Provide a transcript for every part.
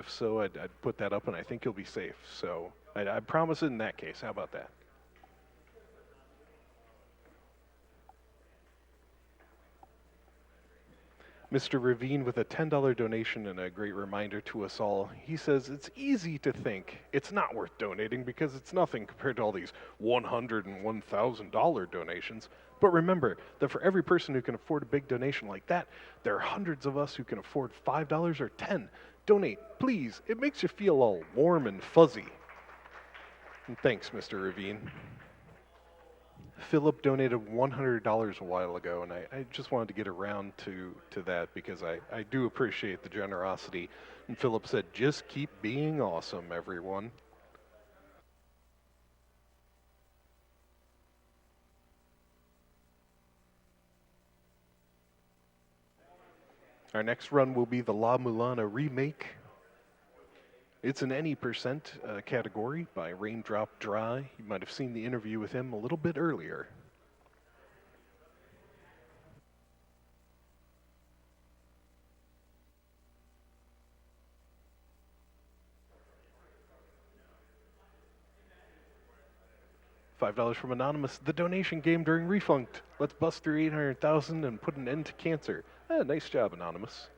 if so, I'd put that up, and I think you'll be safe. So I promise it in that case. How about that? Mr. Ravine with a $10 donation and a great reminder to us all. He says, it's easy to think it's not worth donating because it's nothing compared to all these $100 and $1,000 donations. But remember that for every person who can afford a big donation like that, there are hundreds of us who can afford $5 or 10. Donate, please. It makes you feel all warm and fuzzy. And thanks, Mr. Ravine. Philip donated $100 a while ago, and I just wanted to get around to that because I do appreciate the generosity. And Philip said, just keep being awesome, everyone. Our next run will be the La-Mulana Remake. It's an any percent category by Raindrop Dry. You might have seen the interview with him a little bit earlier. $5 from Anonymous. The donation game during Refunked. Let's bust through 800,000 and put an end to cancer. Nice job, Anonymous.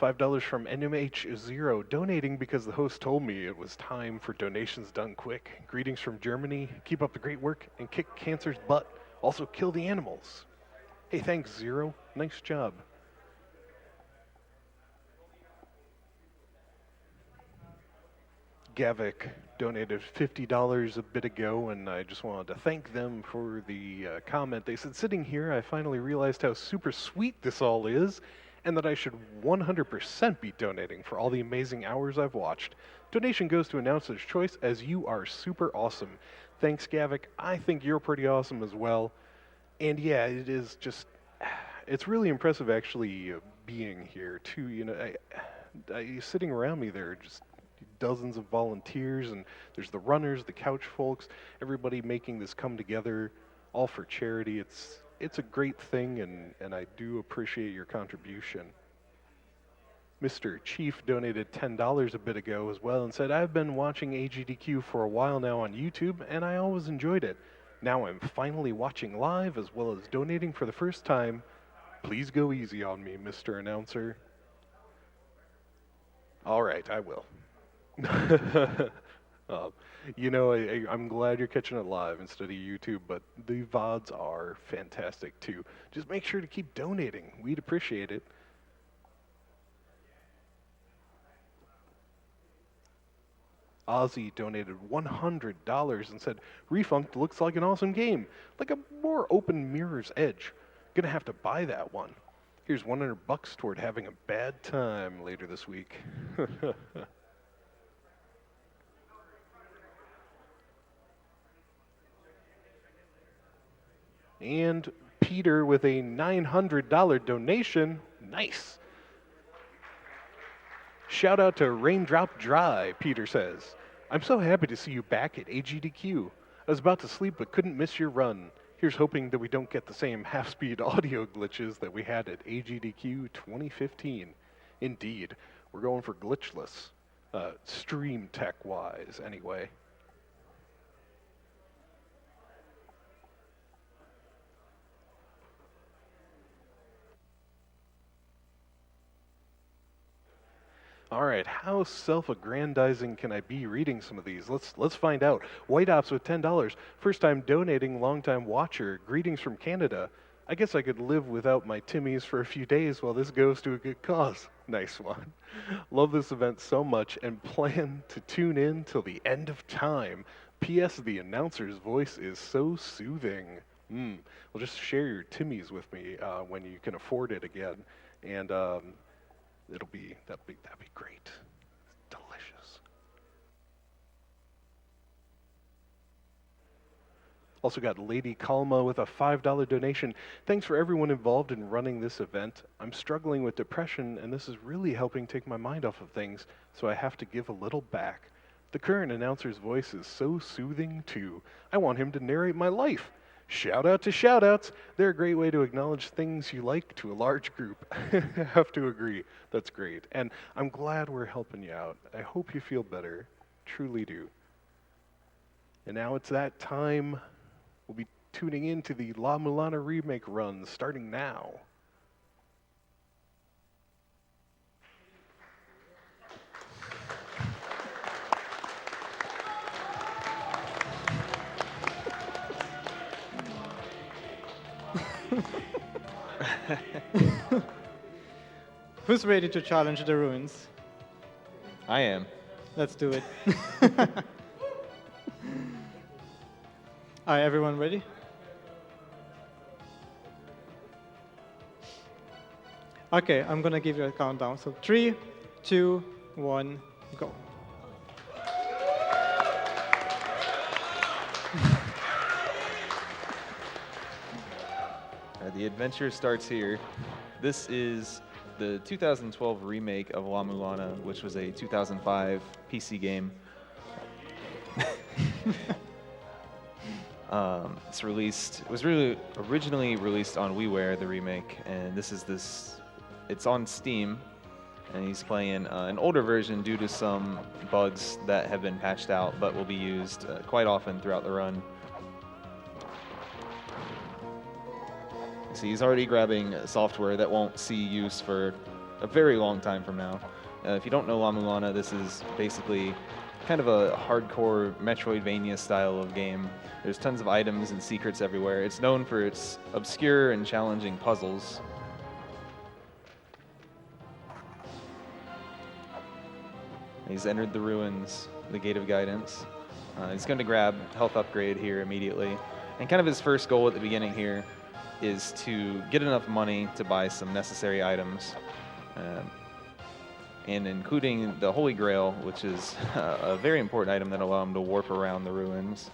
$5 from NMH0, donating because the host told me it was time for donations done quick. Greetings from Germany. Keep up the great work and kick cancer's butt. Also kill the animals. Hey, thanks, Zero. Nice job. Gavik donated $50 a bit ago, and I just wanted to thank them for the comment. They said, sitting here, I finally realized how super sweet this all is, and that I should 100% be donating for all the amazing hours I've watched. Donation goes to Announcer's Choice, as you are super awesome. Thanks, Gavik. I think you're pretty awesome as well. And yeah, it is just, it's really impressive actually being here, too. You know, sitting around me there, just dozens of volunteers, and there's the runners, the couch folks, everybody making this come together, all for charity. It's a great thing, and I do appreciate your contribution. Mr. Chief donated $10 a bit ago as well and said, I've been watching AGDQ for a while now on YouTube, and I always enjoyed it. Now I'm finally watching live as well as donating for the first time. Please go easy on me, Mr. Announcer. All right, I will. You know, I'm glad you're catching it live instead of YouTube, but the VODs are fantastic too. Just make sure to keep donating. We'd appreciate it. Ozzy donated $100 and said, Refunked looks like an awesome game, like a more open Mirror's Edge. Gonna have to buy that one. Here's $100 toward having a bad time later this week. And Peter with a $900 donation. Nice. Shout out to Raindrop Dry, Peter says. I'm so happy to see you back at AGDQ. I was about to sleep but couldn't miss your run. Here's hoping that we don't get the same half-speed audio glitches that we had at AGDQ 2015. Indeed, we're going for glitchless. Stream tech-wise, anyway. All right, how self-aggrandizing can I be reading some of these? Let's find out. White Ops with $10. First time donating, long time watcher. Greetings from Canada. I guess I could live without my Timmies for a few days while this goes to a good cause. Nice one. Love this event so much and plan to tune in till the end of time. P.S. The announcer's voice is so soothing. Well, just share your Timmies with me when you can afford it again. And that'd be great. Delicious. Also got Lady Kalma with a $5 donation. Thanks for everyone involved in running this event. I'm struggling with depression, and this is really helping take my mind off of things, so I have to give a little back. The current announcer's voice is so soothing, too. I want him to narrate my life. Shout out to shoutouts. They're a great way to acknowledge things you like to a large group. I have to agree. That's great. And I'm glad we're helping you out. I hope you feel better. Truly do. And now it's that time. We'll be tuning in to the La-Mulana remake run starting now. Who's ready to challenge the ruins? I am. Let's do it. Alright, everyone ready? Okay, I'm gonna give you a countdown. So 3, 2, 1, go. The adventure starts here. This is the 2012 remake of La-Mulana, which was a 2005 PC game. It's released. It was really originally released on WiiWare, the remake, and it's on Steam, and he's playing an older version due to some bugs that have been patched out, but will be used quite often throughout the run. So he's already grabbing software that won't see use for a very long time from now. If you don't know La-Mulana, this is basically kind of a hardcore Metroidvania style of game. There's tons of items and secrets everywhere. It's known for its obscure and challenging puzzles. He's entered the ruins, the Gate of Guidance. He's going to grab health upgrade here immediately. And kind of his first goal at the beginning here is to get enough money to buy some necessary items, and including the Holy Grail, which is a very important item that allows him to warp around the ruins.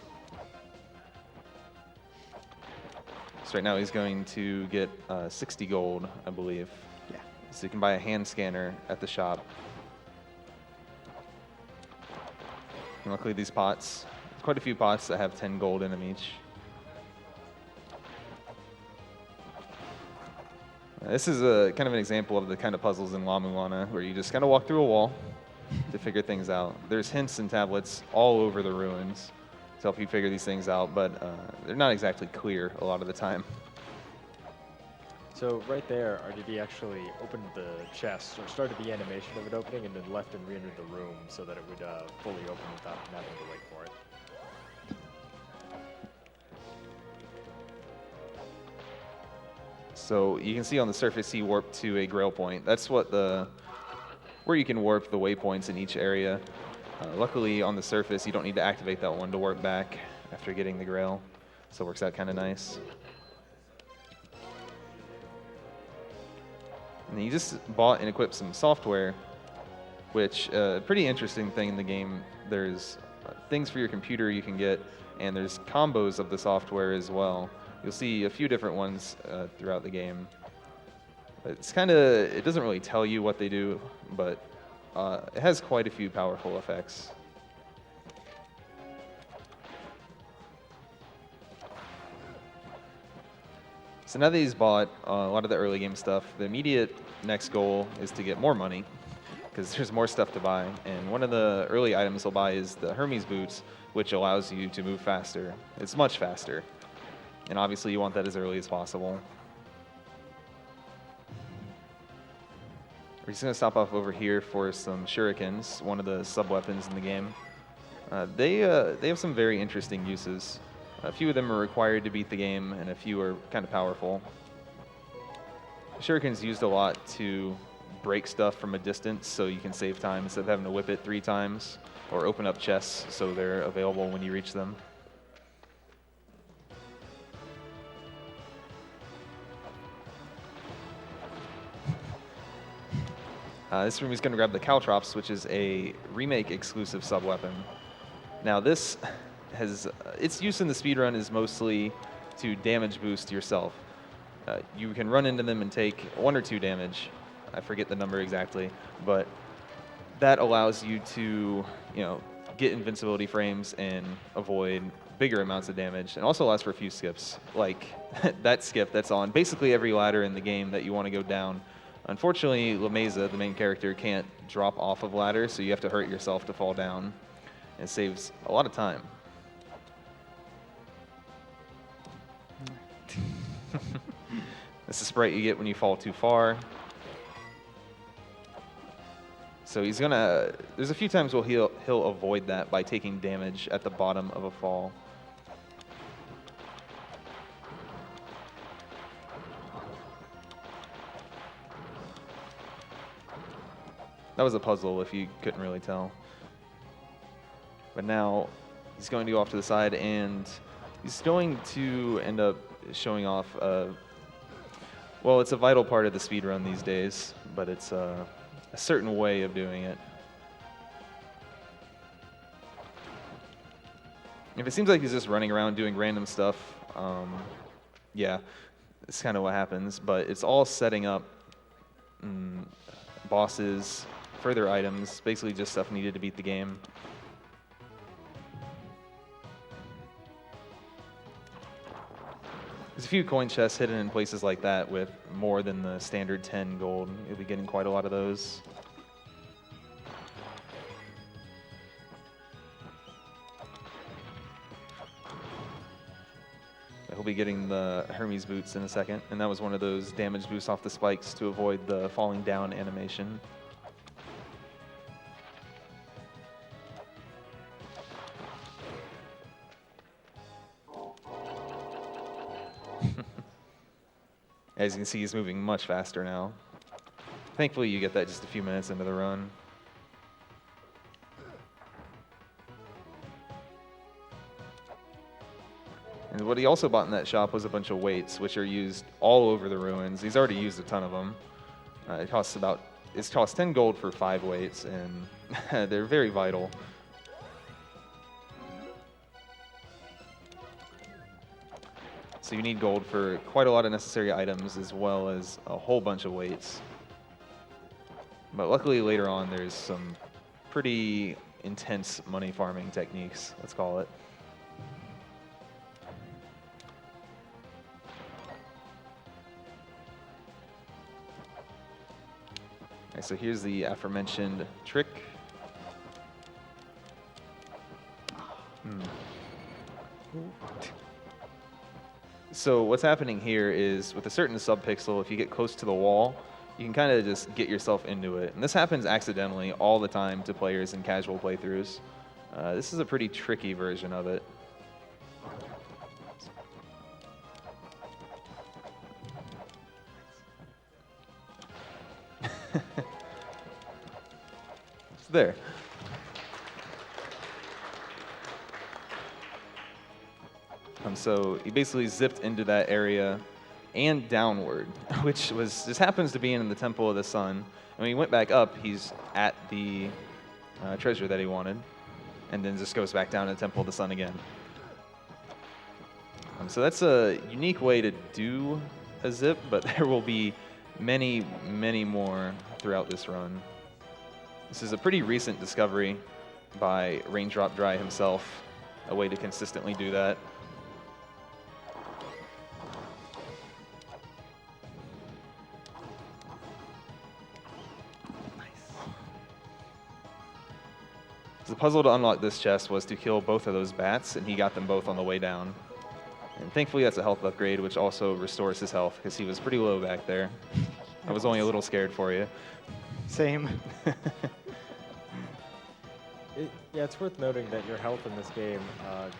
So right now he's going to get 60 gold, I believe. Yeah. So you can buy a hand scanner at the shop. And luckily these pots, quite a few pots that have 10 gold in them each. This is a kind of an example of the kind of puzzles in La-Mulana where you just kind of walk through a wall to figure things out. There's hints and tablets all over the ruins to help you figure these things out, but they're not exactly clear a lot of the time. So right there, RDD actually opened the chest, or started the animation of it opening, and then left and re-entered the room so that it would fully open without having to wait for it. So you can see on the surface he warped to a grail point. That's what where you can warp the waypoints in each area. Luckily on the surface you don't need to activate that one to warp back after getting the grail, so it works out kind of nice. And you just bought and equipped some software, which a pretty interesting thing in the game. There's things for your computer you can get, and there's combos of the software as well. You'll see a few different ones throughout the game. It doesn't really tell you what they do, but it has quite a few powerful effects. So now that he's bought a lot of the early game stuff, the immediate next goal is to get more money, because there's more stuff to buy. And one of the early items he'll buy is the Hermes boots, which allows you to move faster. It's much faster. And obviously you want that as early as possible. We're just going to stop off over here for some shurikens, one of the sub-weapons in the game. They have some very interesting uses. A few of them are required to beat the game, and a few are kind of powerful. Shuriken's used a lot to break stuff from a distance, so you can save time instead of having to whip it 3 times, or open up chests so they're available when you reach them. This room is going to grab the Caltrops, which is a Remake exclusive sub-weapon. Now this has, its use in the speedrun is mostly to damage boost yourself. You can run into them and take 1 or 2 damage. I forget the number exactly, but that allows you to, get invincibility frames and avoid bigger amounts of damage, and also lasts for a few skips, like that skip that's on basically every ladder in the game that you want to go down. Unfortunately, La-Mesa, the main character, can't drop off of ladders, so you have to hurt yourself to fall down. It saves a lot of time. That's the sprite you get when you fall too far. So he's gonna, there's a few times where he'll avoid that by taking damage at the bottom of a fall. That was a puzzle if you couldn't really tell. But now he's going to go off to the side, and he's going to end up showing off, well, it's a vital part of the speedrun these days, but it's a certain way of doing it. If it seems like he's just running around doing random stuff, yeah, it's kind of what happens, but it's all setting up bosses, further items, basically just stuff needed to beat the game. There's a few coin chests hidden in places like that with more than the standard 10 gold. You'll be getting quite a lot of those. He'll be getting the Hermes boots in a second, and that was one of those damage boosts off the spikes to avoid the falling down animation. As you can see, he's moving much faster now. Thankfully, you get that just a few minutes into the run. And what he also bought in that shop was a bunch of weights, which are used all over the ruins. He's already used a ton of them. It costs 10 gold for 5 weights, and they're very vital. So you need gold for quite a lot of necessary items, as well as a whole bunch of weights. But luckily later on, there's some pretty intense money farming techniques, let's call it. Okay, so here's the aforementioned trick. So what's happening here is, with a certain subpixel, if you get close to the wall, you can kind of just get yourself into it. And this happens accidentally all the time to players in casual playthroughs. This is a pretty tricky version of it. It's there. So he basically zipped into that area and downward, which just happens to be in the Temple of the Sun. And when he went back up, he's at the treasure that he wanted, and then just goes back down to the Temple of the Sun again. So that's a unique way to do a zip, but there will be many, many more throughout this run. This is a pretty recent discovery by Raindrop Dry himself, a way to consistently do that. The puzzle to unlock this chest was to kill both of those bats, and he got them both on the way down. And thankfully that's a health upgrade, which also restores his health, because he was pretty low back there. I was only a little scared for you. Same. Yeah, it's worth noting that your health in this game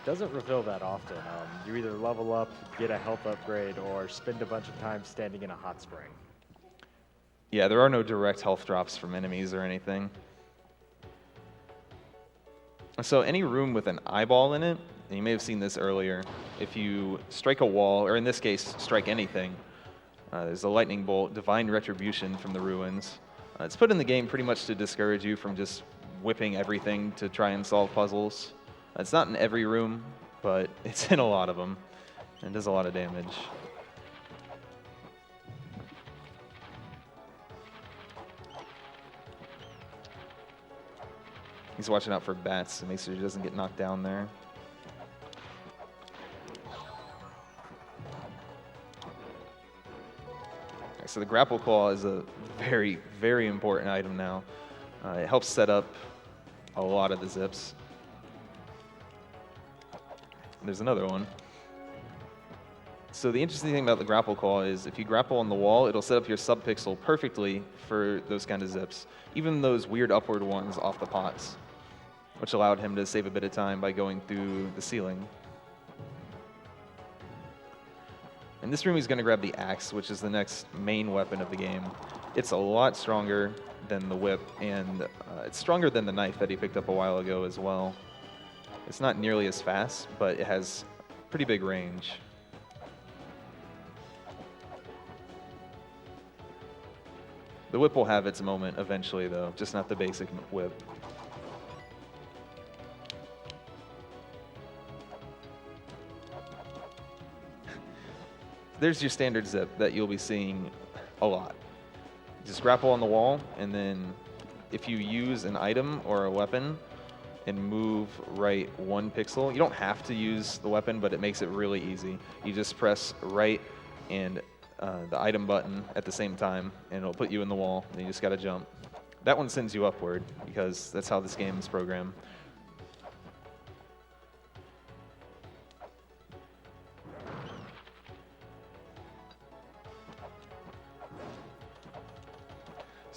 doesn't refill that often. You either level up, get a health upgrade, or spend a bunch of time standing in a hot spring. Yeah, there are no direct health drops from enemies or anything. So any room with an eyeball in it, and you may have seen this earlier, if you strike a wall, or in this case, strike anything, there's a lightning bolt, divine retribution from the ruins. It's put in the game pretty much to discourage you from just whipping everything to try and solve puzzles. It's not in every room, but it's in a lot of them, and does a lot of damage. He's watching out for bats to make sure he doesn't get knocked down there. Alright, so the grapple claw is a very, very important item now. It helps set up a lot of the zips. There's another one. So the interesting thing about the grapple claw is if you grapple on the wall, it'll set up your subpixel perfectly for those kind of zips, even those weird upward ones off the pots, which allowed him to save a bit of time by going through the ceiling. In this room, he's going to grab the axe, which is the next main weapon of the game. It's a lot stronger than the whip, and it's stronger than the knife that he picked up a while ago as well. It's not nearly as fast, but it has pretty big range. The whip will have its moment eventually, though, just not the basic whip. There's your standard zip that you'll be seeing a lot. Just grapple on the wall, and then if you use an item or a weapon and move right 1 pixel, you don't have to use the weapon, but it makes it really easy. You just press right and the item button at the same time, and it'll put you in the wall, and you just gotta jump. That one sends you upward, because that's how this game is programmed.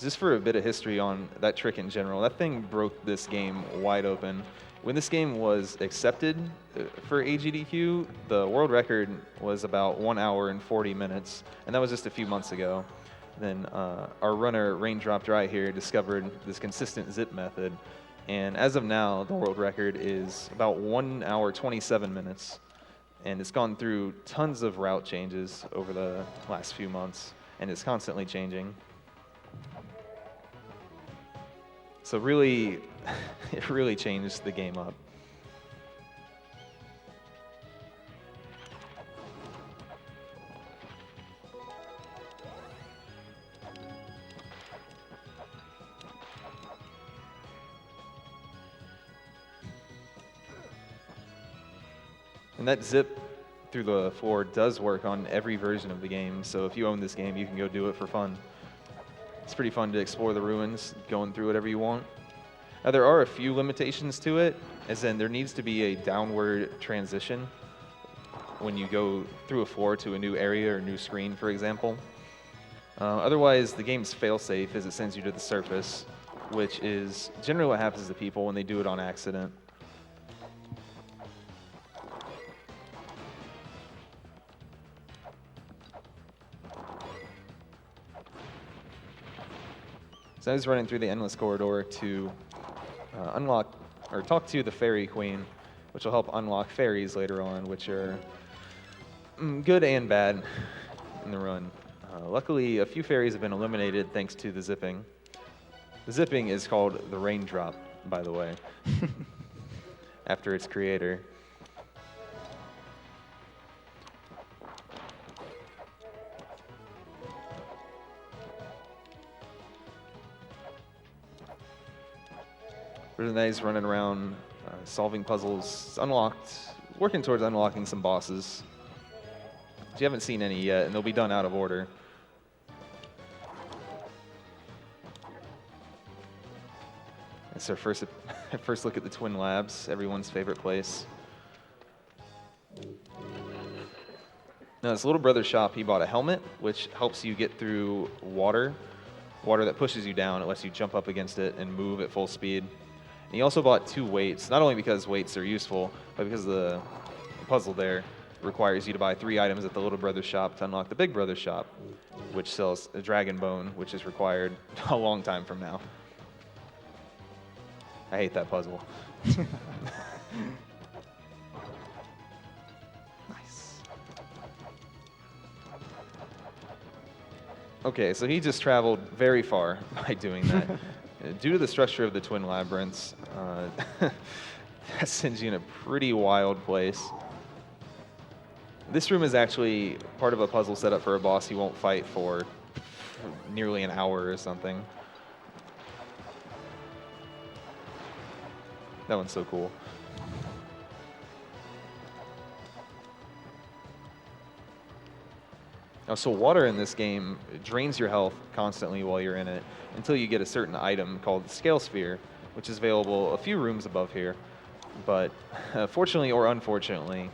Just for a bit of history on that trick in general, that thing broke this game wide open. When this game was accepted for AGDQ, the world record was about 1 hour and 40 minutes, and that was just a few months ago. Then our runner, Raindrop Dry here, discovered this consistent zip method, and as of now, the world record is about 1 hour, 27 minutes, and it's gone through tons of route changes over the last few months, and it's constantly changing. So really, it really changed the game up. And that zip through the floor does work on every version of the game, so if you own this game, you can go do it for fun. It's pretty fun to explore the ruins, going through whatever you want. Now, there are a few limitations to it, as in there needs to be a downward transition when you go through a floor to a new area or new screen, for example. Otherwise, the game's fail-safe is it sends you to the surface, which is generally what happens to people when they do it on accident. So I was running through the endless corridor to unlock or talk to the fairy queen, which will help unlock fairies later on, which are good and bad in the run. Luckily, a few fairies have been eliminated thanks to the zipping. The zipping is called the Raindrop, by the way, after its creator. Really nice running around, solving puzzles, working towards unlocking some bosses. You haven't seen any yet, and they'll be done out of order. It's our first look at the Twin Labs, everyone's favorite place. Now, this little brother's shop, he bought a helmet, which helps you get through water that pushes you down. It lets you jump up against it and move at full speed. And he also bought 2 weights, not only because weights are useful, but because the puzzle there requires you to buy 3 items at the little brother's shop to unlock the big brother's shop, which sells a dragon bone, which is required a long time from now. I hate that puzzle. Nice. Okay, so he just traveled very far by doing that. Due to the structure of the Twin Labyrinths, that sends you in a pretty wild place. This room is actually part of a puzzle set up for a boss you won't fight for nearly an hour or something. That one's so cool. Now, so water in this game drains your health constantly while you're in it until you get a certain item called the Scale Sphere, which is available a few rooms above here. But fortunately or unfortunately,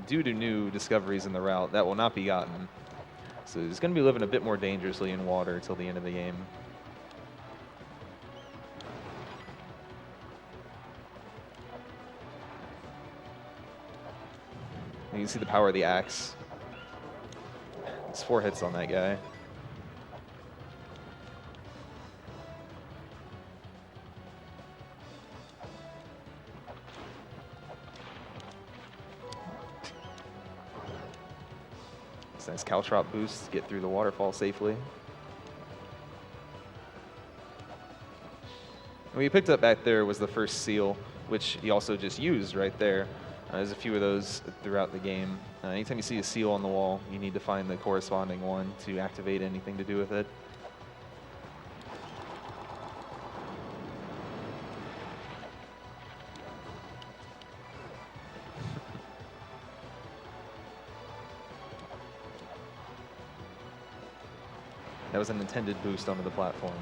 due to new discoveries in the route, that will not be gotten. So it's going to be living a bit more dangerously in water till the end of the game. You can see the power of the axe. It's 4 hits on that guy. It's a nice caltrop boost to get through the waterfall safely. And what you picked up back there was the first seal, which he also just used right there. There's a few of those throughout the game. Anytime you see a seal on the wall, you need to find the corresponding one to activate anything to do with it. That was an intended boost onto the platform.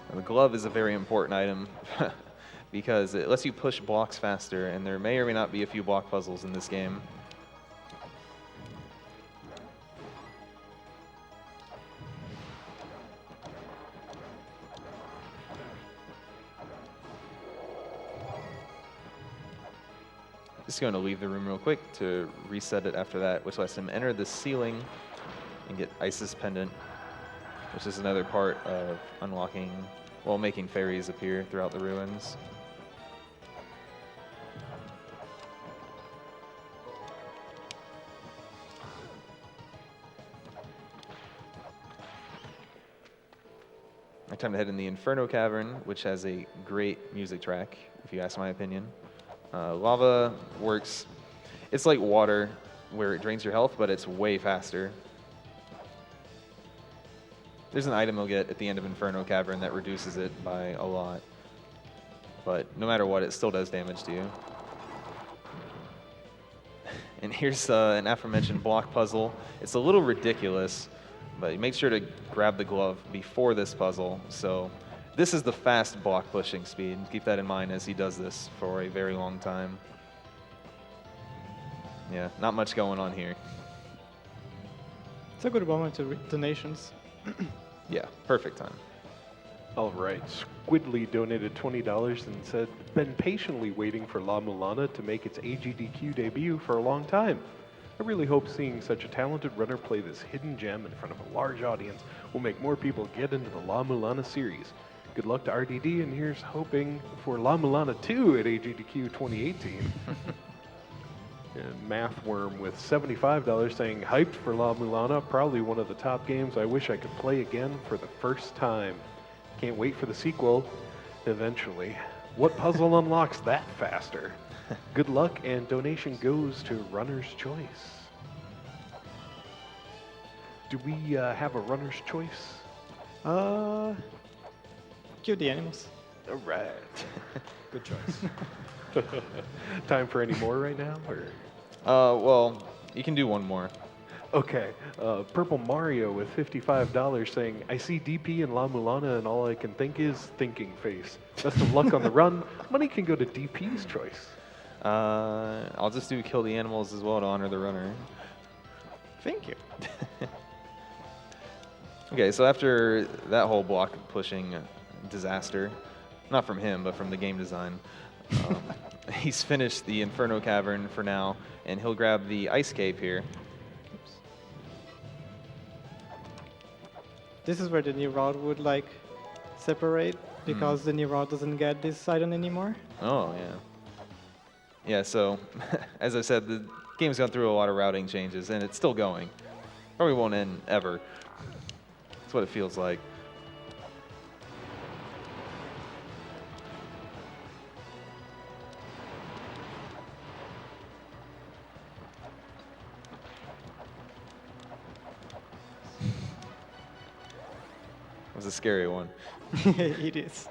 Now, the glove is a very important item because it lets you push blocks faster, and there may or may not be a few block puzzles in this game. Just going to leave the room real quick to reset it after that, which lets him enter the ceiling and get Isis Pendant, which is another part of unlocking, well, making fairies appear throughout the ruins. Time to head in the Inferno Cavern, which has a great music track, if you ask my opinion. Lava works, it's like water where it drains your health, but it's way faster. There's an item you'll get at the end of Inferno Cavern that reduces it by a lot. But no matter what, it still does damage to you. And here's an aforementioned block puzzle. It's a little ridiculous, but make sure to grab the glove before this puzzle. So this is the fast block pushing speed. Keep that in mind as he does this for a very long time. Yeah, not much going on here. It's a good moment to donations. Yeah, perfect time. All right, Squidly donated $20 and said, been patiently waiting for La-Mulana to make its AGDQ debut for a long time. I really hope seeing such a talented runner play this hidden gem in front of a large audience will make more people get into the La-Mulana series. Good luck to RDD, and here's hoping for La-Mulana 2 at AGDQ 2018. And Mathworm with $75 saying, hyped for La-Mulana, probably one of the top games I wish I could play again for the first time. Can't wait for the sequel eventually. What puzzle unlocks that faster? Good luck, and donation goes to Runner's Choice. Do we have a Runner's Choice? Kill the animals. All right. Good choice. Time for any more right now? Or? Well, you can do one more. Okay. Purple Mario with $55 saying, I see DP and La-Mulana and all I can think is thinking face. Best of luck on the run. Money can go to DP's choice. I'll just do kill the animals as well to honor the runner. Thank you. Okay, so after that whole block pushing disaster, not from him, but from the game design, he's finished the Inferno Cavern for now, and he'll grab the Ice Cave here. Oops. This is where the new route would like separate because the new route doesn't get this item anymore. Oh, yeah. Yeah, so as I said, the game's gone through a lot of routing changes, and it's still going. Probably won't end ever. That's what it feels like. It was a scary one. It is.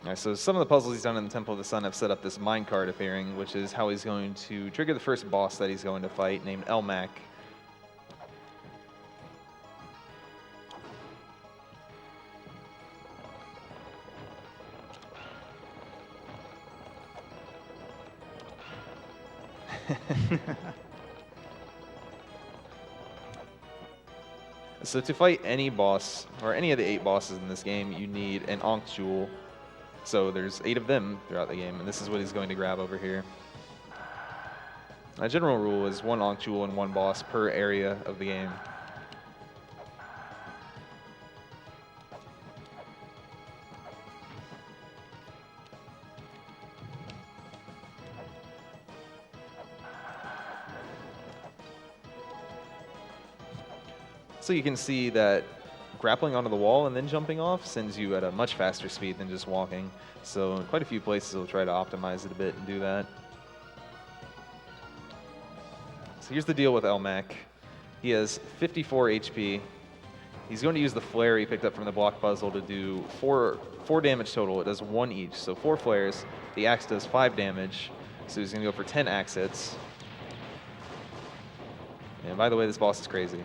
All right, so some of the puzzles he's done in the Temple of the Sun have set up this minecart appearing, which is how he's going to trigger the first boss that he's going to fight, named Elmac. So to fight any boss, or any of the 8 bosses in this game, you need an Ankh Jewel. So there's 8 of them throughout the game, and this is what he's going to grab over here. A general rule is 1 Ankh Jewel and 1 boss per area of the game. So you can see that grappling onto the wall and then jumping off sends you at a much faster speed than just walking. So in quite a few places will try to optimize it a bit and do that. So here's the deal with Elmac. He has 54 HP. He's going to use the flare he picked up from the block puzzle to do 4 damage total. It does 1 each, so 4 flares. The axe does 5 damage, so he's going to go for 10 axe hits. And by the way, this boss is crazy.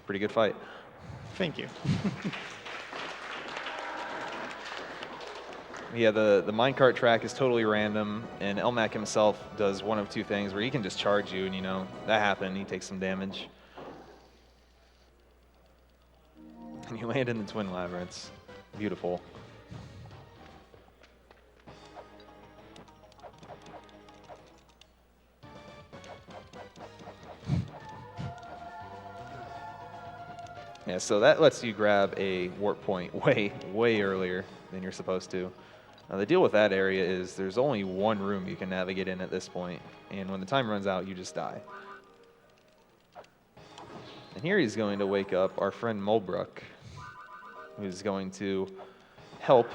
Pretty good fight. Thank you. Yeah, the minecart track is totally random, and Elmac himself does one of 2 things where he can just charge you, and you know, that happened, he takes some damage. And you land in the Twin Labyrinths. Beautiful. Yeah, so that lets you grab a warp point way earlier than you're supposed to. Now, the deal with that area is there's only 1 room you can navigate in at this point, and when the time runs out, you just die. And here he's going to wake up our friend Mulbrook, who's going to help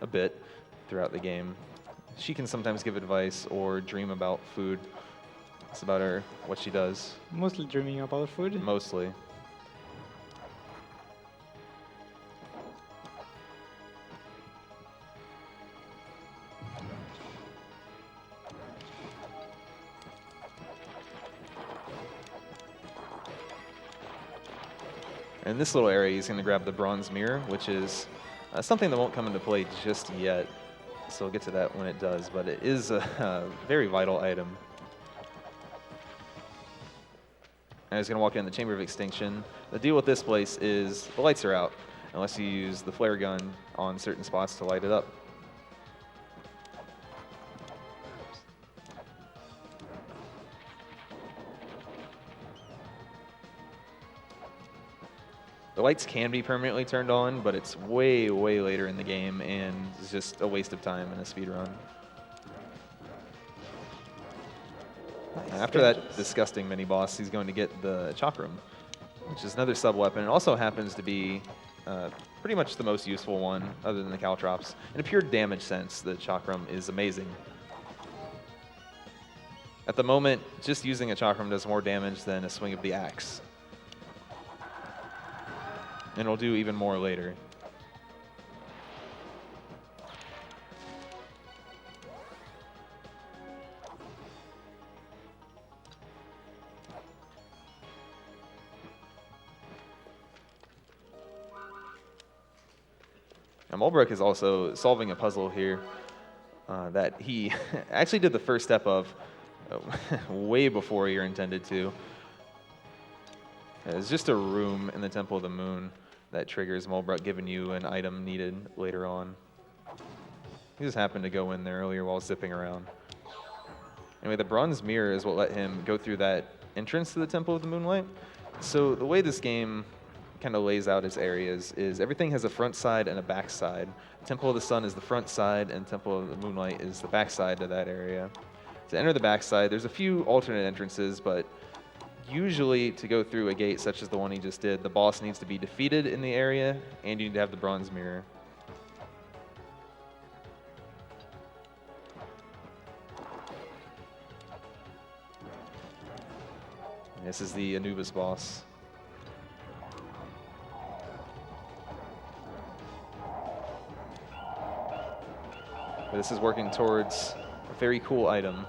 a bit throughout the game. She can sometimes give advice or dream about food. That's about her, what she does. Mostly dreaming about food. Mostly. In this little area, he's going to grab the bronze mirror, which is something that won't come into play just yet. So we'll get to that when it does, but it is a very vital item. And he's going to walk in the Chamber of Extinction. The deal with this place is the lights are out, unless you use the flare gun on certain spots to light it up. The lights can be permanently turned on, but it's way later in the game, and it's just a waste of time in a speed run. After that disgusting mini-boss, he's going to get the Chakram, which is another sub-weapon. It also happens to be pretty much the most useful one, other than the Caltrops. In a pure damage sense, the Chakram is amazing. At the moment, just using a Chakram does more damage than a swing of the axe. And it'll do even more later. Now, Mulbrook is also solving a puzzle here that he actually did the first step of way before you're intended to. It's just a room in the Temple of the Moon that triggers Mulbrook giving you an item needed later on. He just happened to go in there earlier while zipping around. Anyway, the bronze mirror is what let him go through that entrance to the Temple of the Moonlight. So the way this game kind of lays out its areas is everything has a front side and a back side. Temple of the Sun is the front side, and Temple of the Moonlight is the back side to that area. To enter the back side, there's a few alternate entrances, but usually, to go through a gate such as the one he just did, the boss needs to be defeated in the area, and you need to have the bronze mirror. This is the Anubis boss. But this is working towards a very cool item.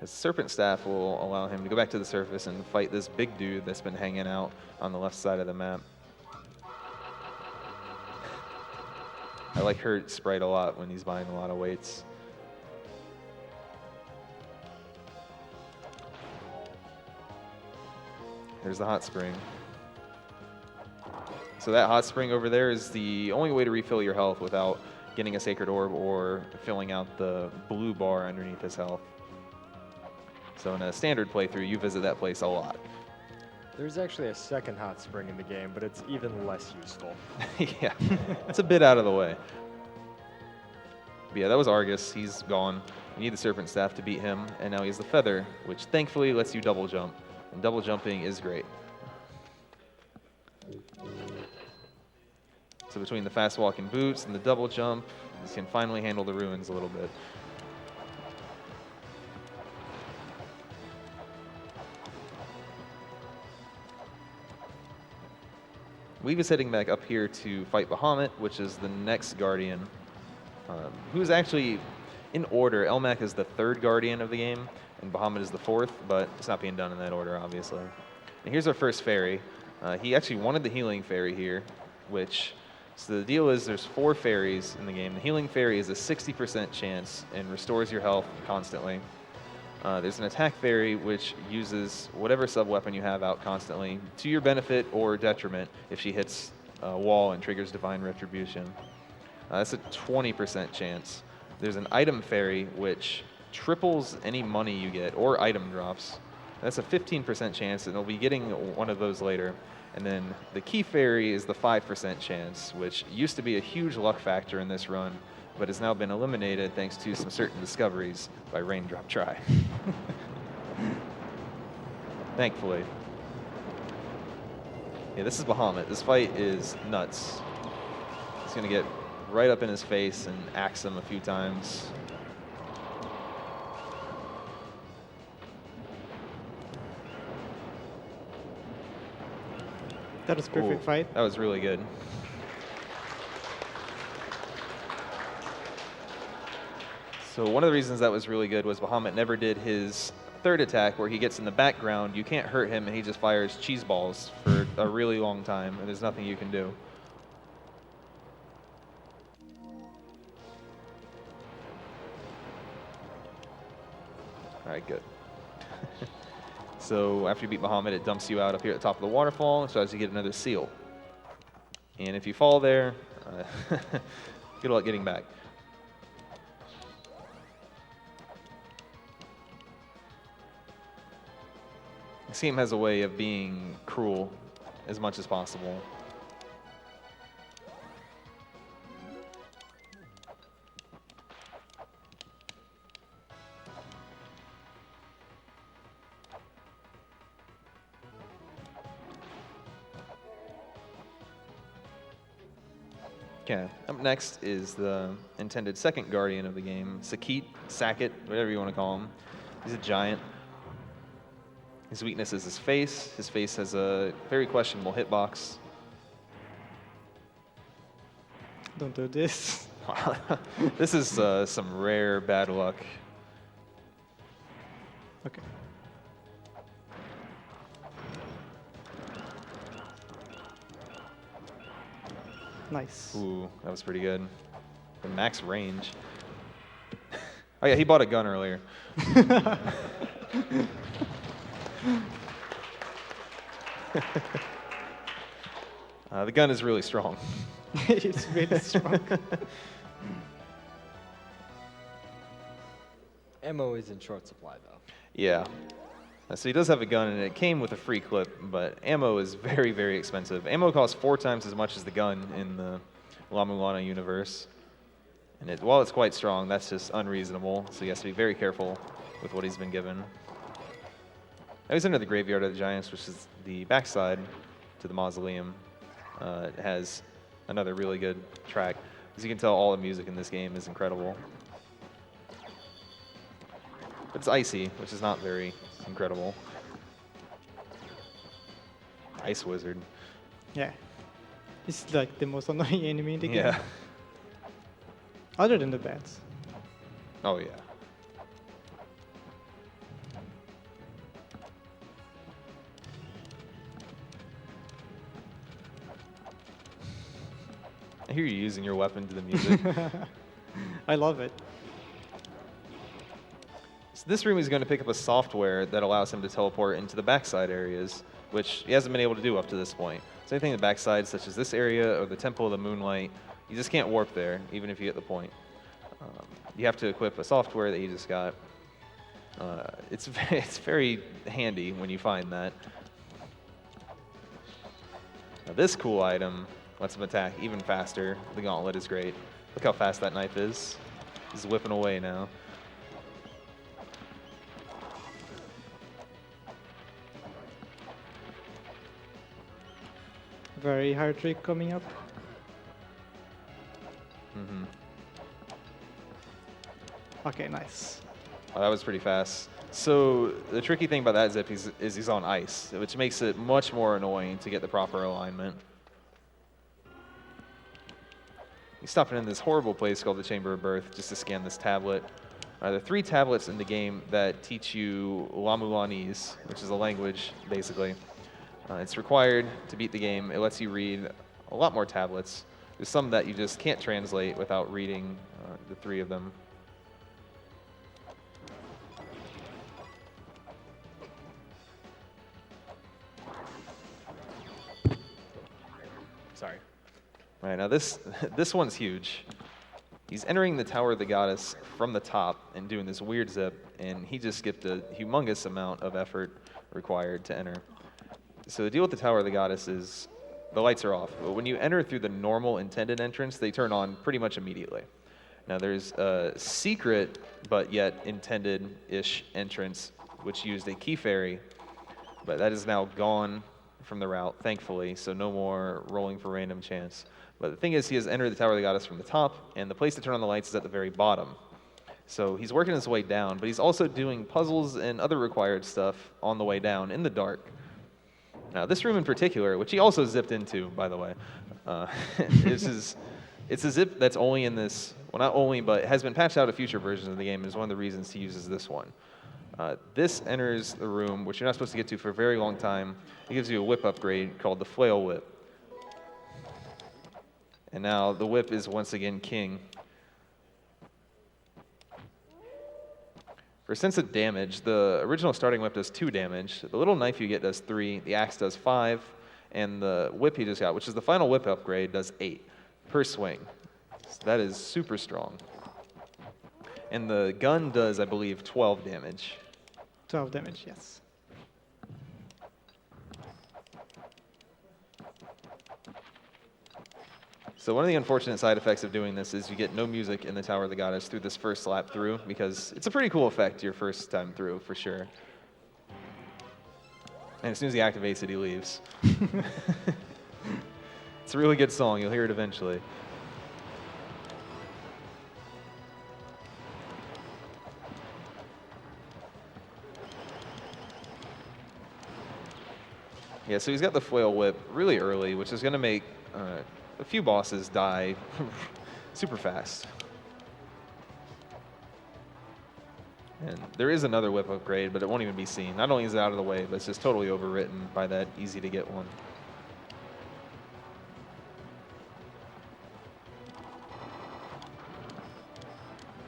His Serpent Staff will allow him to go back to the surface and fight this big dude that's been hanging out on the left side of the map. I like her sprite a lot when he's buying a lot of weights. There's the hot spring. So that hot spring over there is the only way to refill your health without getting a sacred orb or filling out the blue bar underneath his health. So in a standard playthrough, you visit that place a lot. There's actually a second hot spring in the game, but it's even less useful. Yeah, it's a bit out of the way. But yeah, that was Argus. He's gone. You need the Serpent Staff to beat him, and now he has the Feather, which thankfully lets you double jump. And double jumping is great. So between the fast walking boots and the double jump, you can finally handle the ruins a little bit. Weave is heading back up here to fight Bahamut, which is the next Guardian, who's actually, in order, Elmac is the third Guardian of the game, and Bahamut is the fourth, but it's not being done in that order, obviously. And here's our first fairy. He actually wanted the healing fairy here, which, so the deal is there's 4 fairies in the game. The healing fairy is a 60% chance and restores your health constantly. There's an attack fairy which uses whatever sub-weapon you have out constantly to your benefit or detriment if she hits a wall and triggers Divine Retribution. That's a 20% chance. There's an item fairy which triples any money you get or item drops. That's a 15% chance, and you'll be getting one of those later. And then the key fairy is the 5% chance, which used to be a huge luck factor in this run, but has now been eliminated thanks to some certain discoveries by Raindrop Try. Thankfully. Yeah, this is Bahamut. This fight is nuts. He's going to get right up in his face and axe him a few times. That was perfect fight. That was really good. So one of the reasons that was really good was Bahamut never did his third attack where he gets in the background. You can't hurt him, and he just fires cheese balls for a really long time, and there's nothing you can do. All right, good. So after you beat Bahamut, it dumps you out up here at the top of the waterfall, so as you get another seal. And if you fall there, good luck getting back. Seam has a way of being cruel as much as possible. Okay, up next is the intended second Guardian of the game, Sakit, Sackett, whatever you want to call him. He's a giant. His weakness is his face. His face has a very questionable hitbox. Don't do this. This is some rare bad luck. Okay. Nice. Ooh, that was pretty good. The max range. Oh yeah, he bought a gun earlier. The gun is really strong. It's really strong. Ammo is in short supply, though. Yeah. So he does have a gun, and it came with a free clip, but ammo is very, very expensive. Ammo costs 4 times as much as the gun in the La-Mulana universe. And while it's quite strong, that's just unreasonable, so he has to be very careful with what he's been given. Now he's under the Graveyard of the Giants, which is the backside to the Mausoleum. It has another really good track. As you can tell, all the music in this game is incredible. It's icy, which is not very incredible. Ice Wizard. Yeah. It's like the most annoying enemy in the game. Yeah. Other than the bats. Oh, yeah. I hear you using your weapon to the music. I love it. So this room is going to pick up a software that allows him to teleport into the backside areas, which he hasn't been able to do up to this point. So anything in the backside, such as this area or the Temple of the Moonlight, you just can't warp there, even if you get the point. You have to equip a software that you just got. It's very handy when you find that. Now this cool item lets him attack even faster. The gauntlet is great. Look how fast that knife is. He's whipping away now. Very hard trick coming up. Mm-hmm. Okay, nice. Oh, that was pretty fast. So the tricky thing about that zip is he's on ice, which makes it much more annoying to get the proper alignment. He's stopping in this horrible place called the Chamber of Birth just to scan this tablet. There are 3 tablets in the game that teach you La-Mulanese, which is a language, basically. It's required to beat the game. It lets you read a lot more tablets. There's some that you just can't translate without reading the 3 of them. Sorry. All right, now this one's huge. He's entering the Tower of the Goddess from the top and doing this weird zip, and he just skipped a humongous amount of effort required to enter. So the deal with the Tower of the Goddess is the lights are off, but when you enter through the normal intended entrance, they turn on pretty much immediately. Now there's a secret, but yet intended-ish entrance, which used a key fairy, but that is now gone from the route, thankfully, so no more rolling for random chance. But the thing is, he has entered the Tower of the Goddess from the top, and the place to turn on the lights is at the very bottom. So he's working his way down, but he's also doing puzzles and other required stuff on the way down in the dark. Now, this room in particular, which he also zipped into, by the way, it's a zip that's only in this, well, not only, but has been patched out of future versions of the game, and is one of the reasons he uses this one. This enters the room, which you're not supposed to get to for a very long time. It gives you a whip upgrade called the Flail Whip. And now the whip is once again king. For a sense of damage, the original starting whip does 2 damage. The little knife you get does 3, the axe does 5, and the whip you just got, which is the final whip upgrade, does 8 per swing. So that is super strong. And the gun does, I believe, 12 damage. 12 damage, yes. So one of the unfortunate side effects of doing this is you get no music in the Tower of the Goddess through this first lap through, because it's a pretty cool effect your first time through, for sure. And as soon as he activates it, he leaves. It's a really good song. You'll hear it eventually. Yeah, so he's got the Flail Whip really early, which is going to make a few bosses die super fast. And there is another whip upgrade, but it won't even be seen. Not only is it out of the way, but it's just totally overwritten by that easy-to-get one.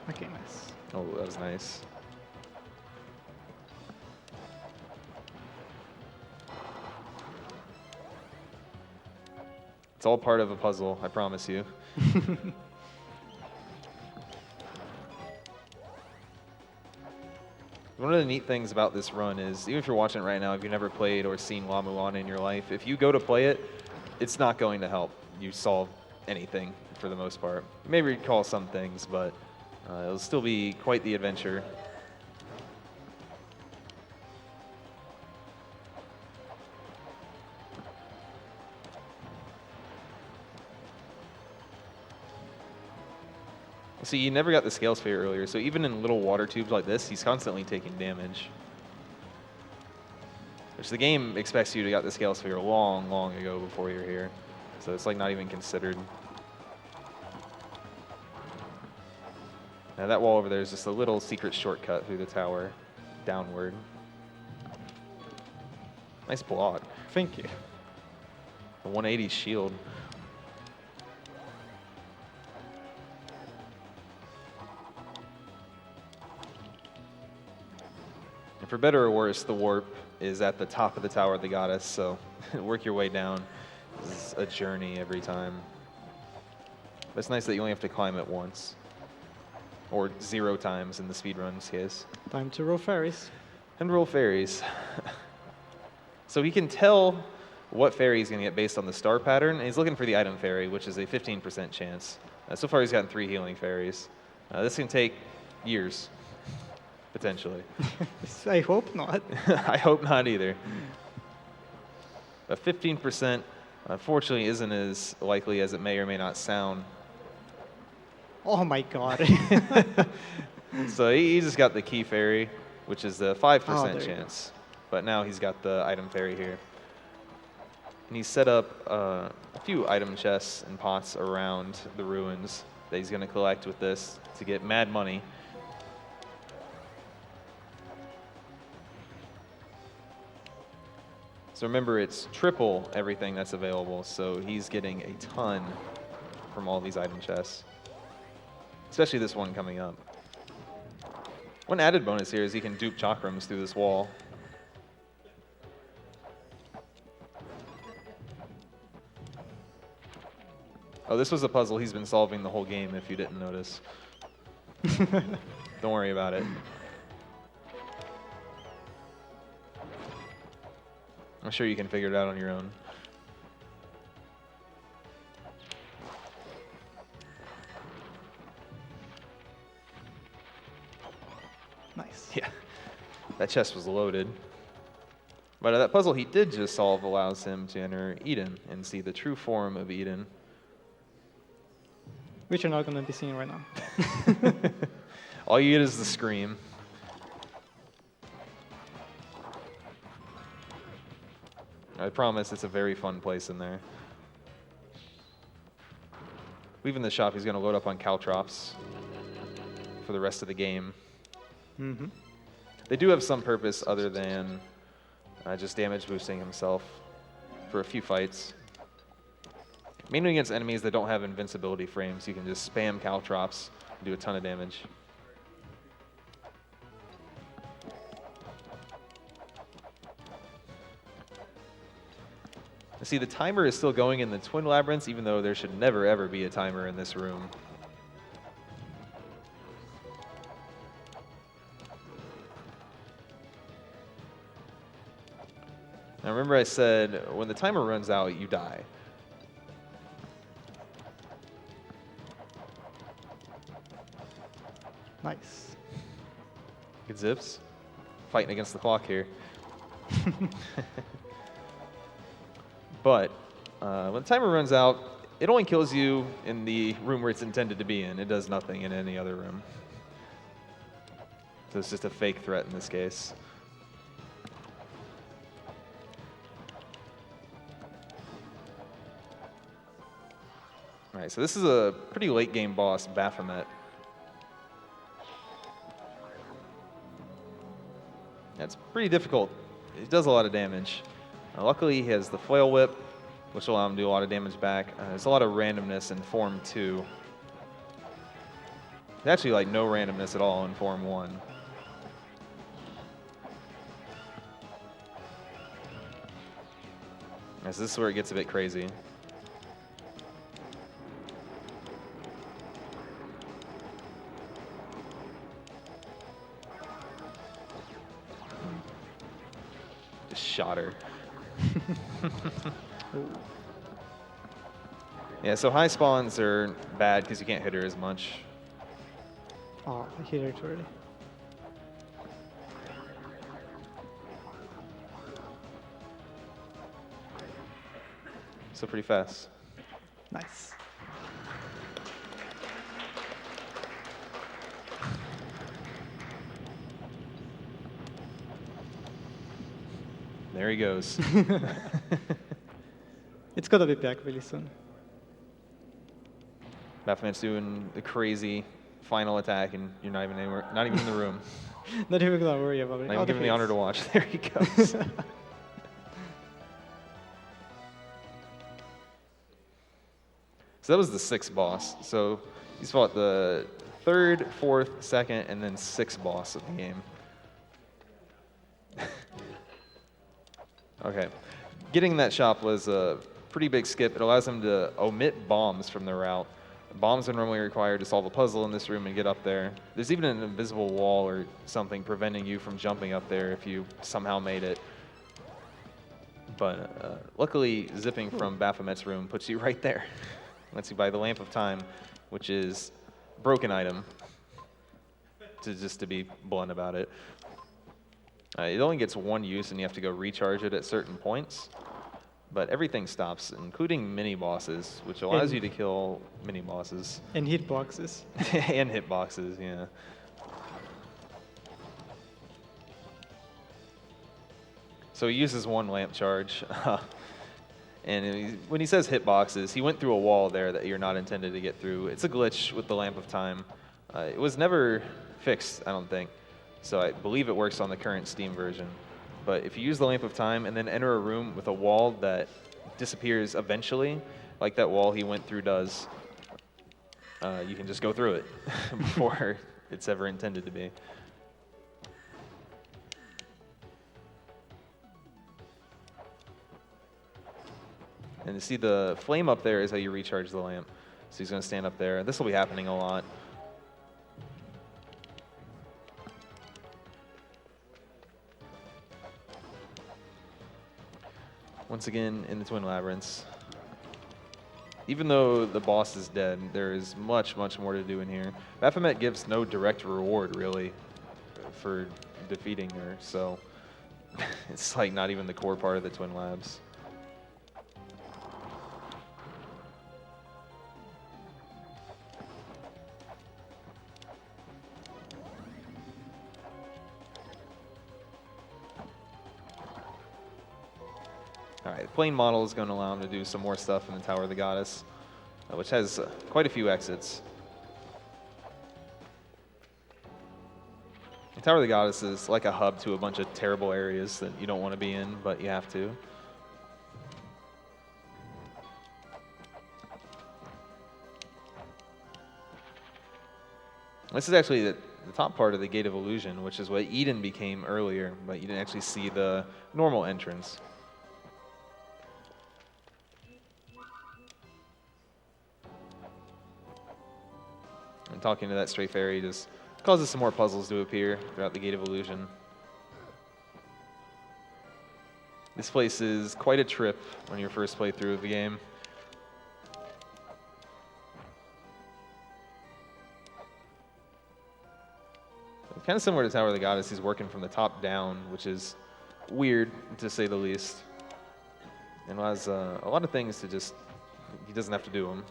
Okay, nice. Oh, that was nice. It's all part of a puzzle, I promise you. One of the neat things about this run is, even if you're watching it right now, if you've never played or seen La-Mulana in your life, if you go to play it, it's not going to help you solve anything for the most part. You may recall some things, but it'll still be quite the adventure. See, you never got the scale sphere earlier, so even in little water tubes like this, he's constantly taking damage. Which the game expects you to got the scale sphere long, long ago before you're here. So it's like not even considered. Now that wall over there is just a little secret shortcut through the tower, downward. Nice block. Thank you. A 180 shield. And for better or worse, the warp is at the top of the tower of the goddess, so work your way down. This is a journey every time. But it's nice that you only have to climb it once. Or 0 times in the speedrun's case. Time to roll fairies. And roll fairies. So he can tell what fairy he's going to get based on the star pattern, and he's looking for the item fairy, which is a 15% chance. So far he's gotten 3 healing fairies. This can take years, potentially. I hope not. I hope not either. But 15%, unfortunately, isn't as likely as it may or may not sound. Oh my god. So he just got the key fairy, which is the 5% there you chance. But now he's got the item fairy here. And he's set up a few item chests and pots around the ruins that he's going to collect with this to get mad money. So remember, it's triple everything that's available, so he's getting a ton from all these item chests. Especially this one coming up. One added bonus here is he can dupe chakrams through this wall. Oh, this was a puzzle he's been solving the whole game, if you didn't notice. Don't worry about it. I'm sure you can figure it out on your own. Nice. Yeah, that chest was loaded. But that puzzle he did just solve allows him to enter Eden and see the true form of Eden. Which you're not going to be seeing right now. All you get is the scream. I promise it's a very fun place in there. Leaving the shop, he's going to load up on caltrops for the rest of the game. Mm-hmm. They do have some purpose other than just damage boosting himself for a few fights. Mainly against enemies that don't have invincibility frames, you can just spam caltrops and do a ton of damage. See, the timer is still going in the Twin Labyrinths, even though there should never, ever be a timer in this room. Now remember I said, when the timer runs out, you die. Nice. Good zips. Fighting against the clock here. But when the timer runs out, it only kills you in the room where it's intended to be in. It does nothing in any other room. So it's just a fake threat in this case. All right, so this is a pretty late game boss, Baphomet. That's pretty difficult. It does a lot of damage. Luckily, he has the Flail Whip, which will allow him to do a lot of damage back. There's a lot of randomness in Form 2. There's actually like no randomness at all in Form 1. So this is where it gets a bit crazy. Just shot her. Yeah, so high spawns are bad because you can't hit her as much. Oh, I hit it already. So pretty fast. Nice. there he goes. It's gonna be back really soon. Baphomet's doing the crazy final attack, and you're not even anywhere, not even in the room. Not even gonna worry about it. Not even Oh, given the honor to hits. watch. There he goes. So that was the 6th boss. So he's fought the 3rd, 4th, 2nd, and then 6th boss of the game. Okay. Getting that shop was a pretty big skip. It allows him to omit bombs from the route. Bombs are normally required to solve a puzzle in this room and get up there. There's even an invisible wall or something preventing you from jumping up there if you somehow made it. But luckily, zipping from Baphomet's room puts you right there. Lets you buy the Lamp of Time, which is a broken item, just to be blunt about it. It only gets 1 use, and you have to go recharge it at certain points. But everything stops, including mini-bosses, which allows you to kill mini-bosses. And hitboxes. And hitboxes, yeah. So he uses 1 lamp charge. And when he says hitboxes, he went through a wall there that you're not intended to get through. It's a glitch with the Lamp of Time. It was never fixed, I don't think. So I believe it works on the current Steam version. But if you use the Lamp of Time and then enter a room with a wall that disappears eventually, like that wall he went through does, you can just go through it before it's ever intended to be. And you see the flame up there is how you recharge the lamp. So he's going to stand up there. This will be happening a lot. Once again, in the Twin Labyrinths. Even though the boss is dead, there is much, much more to do in here. Baphomet gives no direct reward, really, for defeating her, so it's like not even the core part of the Twin Labs. All right, the plane model is going to allow him to do some more stuff in the Tower of the Goddess, which has quite a few exits. The Tower of the Goddess is like a hub to a bunch of terrible areas that you don't want to be in, but you have to. This is actually the top part of the Gate of Illusion, which is what Eden became earlier, but you didn't actually see the normal entrance. And talking to that stray fairy just causes some more puzzles to appear throughout the Gate of Illusion. This place is quite a trip when you first play through the game. Kind of similar to Tower of the Goddess, he's working from the top down, which is weird, to say the least. And has a lot of things to just, he doesn't have to do them.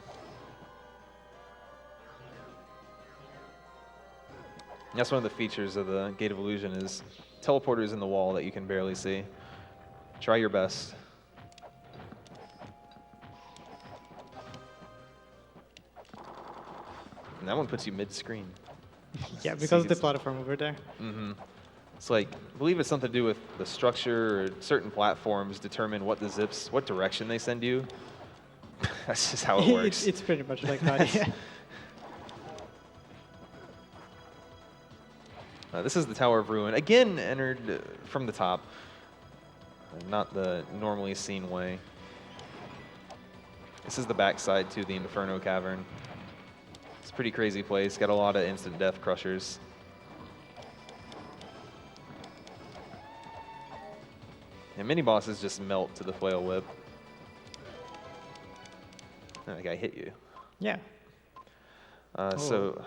That's one of the features of the Gate of Illusion is teleporters in the wall that you can barely see. Try your best. And that one puts you mid-screen. Yeah, So because you of the can platform over there. Mm-hmm. It's like, I believe it's something to do with the structure or certain platforms determine what the zips, what direction they send you. That's just how it works. It's pretty much like that, yeah. This is the Tower of Ruin. Again, entered from the top. Not the normally seen way. This is the backside to the Inferno Cavern. It's a pretty crazy place. Got a lot of instant death crushers. And mini-bosses just melt to the flail whip. Oh, that guy hit you. Yeah. So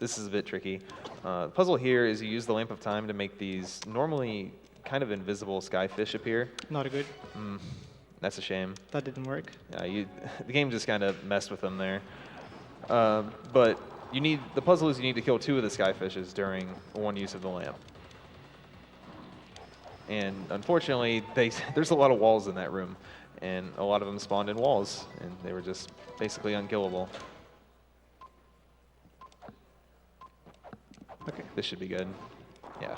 this is a bit tricky. The puzzle here is you use the Lamp of Time to make these normally kind of invisible skyfish appear. Not good. That's a shame. That didn't work. The game just kind of messed with them there. But the puzzle is you need to kill 2 of the skyfishes during one use of the lamp. And unfortunately, there's a lot of walls in that room, and a lot of them spawned in walls, and they were just basically unkillable. Okay. This should be good. Yeah.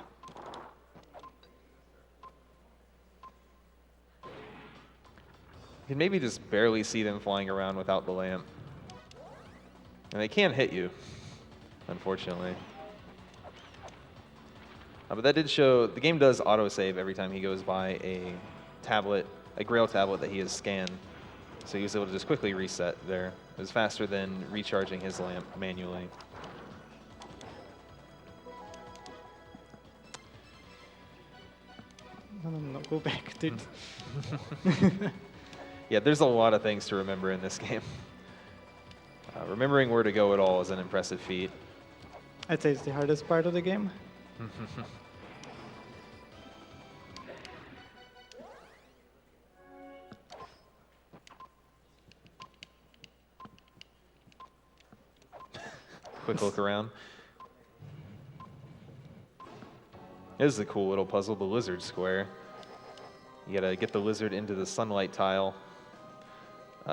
You can maybe just barely see them flying around without the lamp. And they can hit you, unfortunately. But that did show, the game does autosave every time he goes by a tablet, a Grail tablet that he has scanned. So he was able to just quickly reset there. It was faster than recharging his lamp manually. No, go back, dude. Yeah, there's a lot of things to remember in this game. Remembering where to go at all is an impressive feat. I'd say it's the hardest part of the game. Quick look around. This is a cool little puzzle, the lizard square. You gotta get the lizard into the sunlight tile.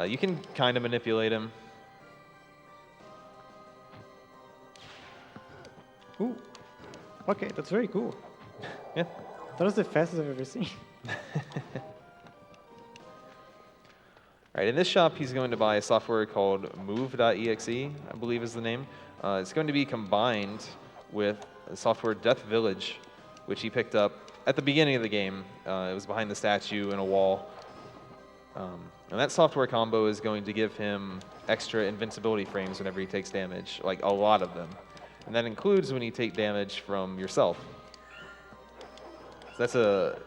You can kind of manipulate him. Ooh. Okay, that's very cool. Yeah. That was the fastest I've ever seen. All right, in this shop, he's going to buy a software called Move.exe, I believe is the name. It's going to be combined with a software Death Village, which he picked up at the beginning of the game. It was behind the statue in a wall. And that software combo is going to give him extra invincibility frames whenever he takes damage, like a lot of them. And that includes when you take damage from yourself. So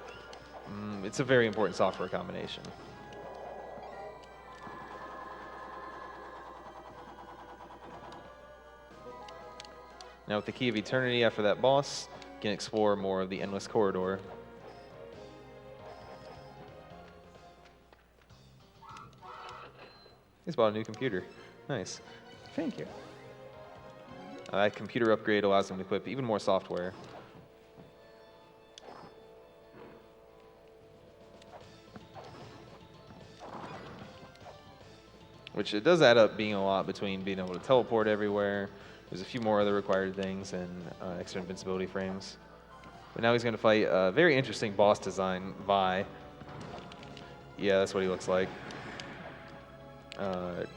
it's a very important software combination. Now with the Key of Eternity after that boss, you can explore more of the Endless Corridor. He's bought a new computer. Nice. Thank you. That computer upgrade allows him to equip even more software. Which it does add up being a lot between being able to teleport everywhere. There's a few more other required things and extra invincibility frames. But now he's going to fight a very interesting boss design, Vi. Yeah, that's what he looks like.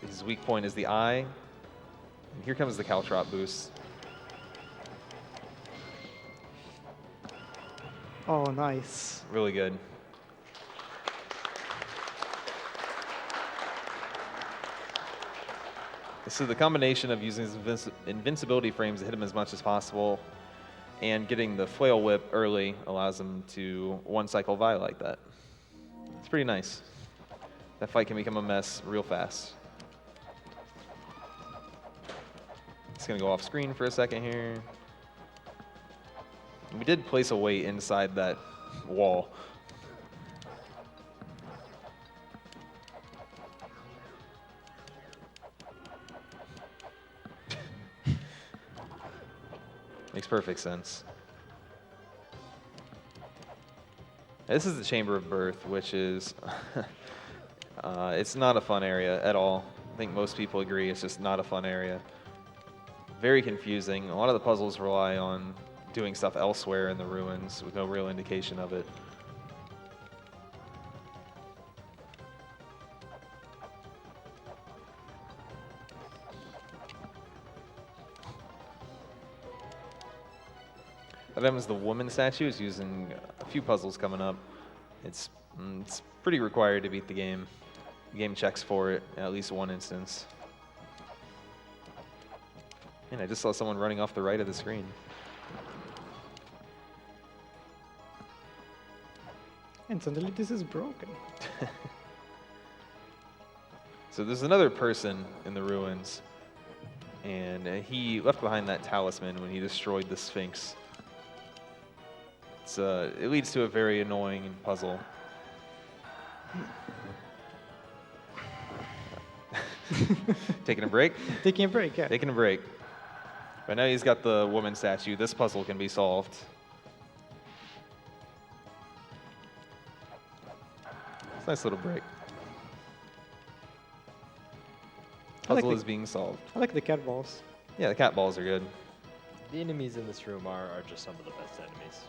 His weak point is the eye. And here comes the Caltrop boost. Oh, nice. Really good. So the combination of using his invincibility frames to hit him as much as possible and getting the flail whip early allows him to one-cycle Vi like that. It's pretty nice. That fight can become a mess real fast. It's going to go off screen for a second here. We did place a weight inside that wall. Makes perfect sense. This is the Chamber of Birth, which is, it's not a fun area at all. I think most people agree it's just not a fun area. Very confusing. A lot of the puzzles rely on doing stuff elsewhere in the ruins with no real indication of it. That was the woman statue. Is using a few puzzles coming up. It's pretty required to beat the game. The game checks for it in at least one instance. And I just saw someone running off the right of the screen. And suddenly this is broken. So there's another person in the ruins, and he left behind that talisman when he destroyed the Sphinx. It leads to a very annoying puzzle. Taking a break? Taking a break, yeah. Taking a break. But now he's got the woman statue. This puzzle can be solved. Nice little break. I like Puzzle the- is being solved. I like the cat balls. Yeah, the cat balls are good. The enemies in this room are just some of the best enemies.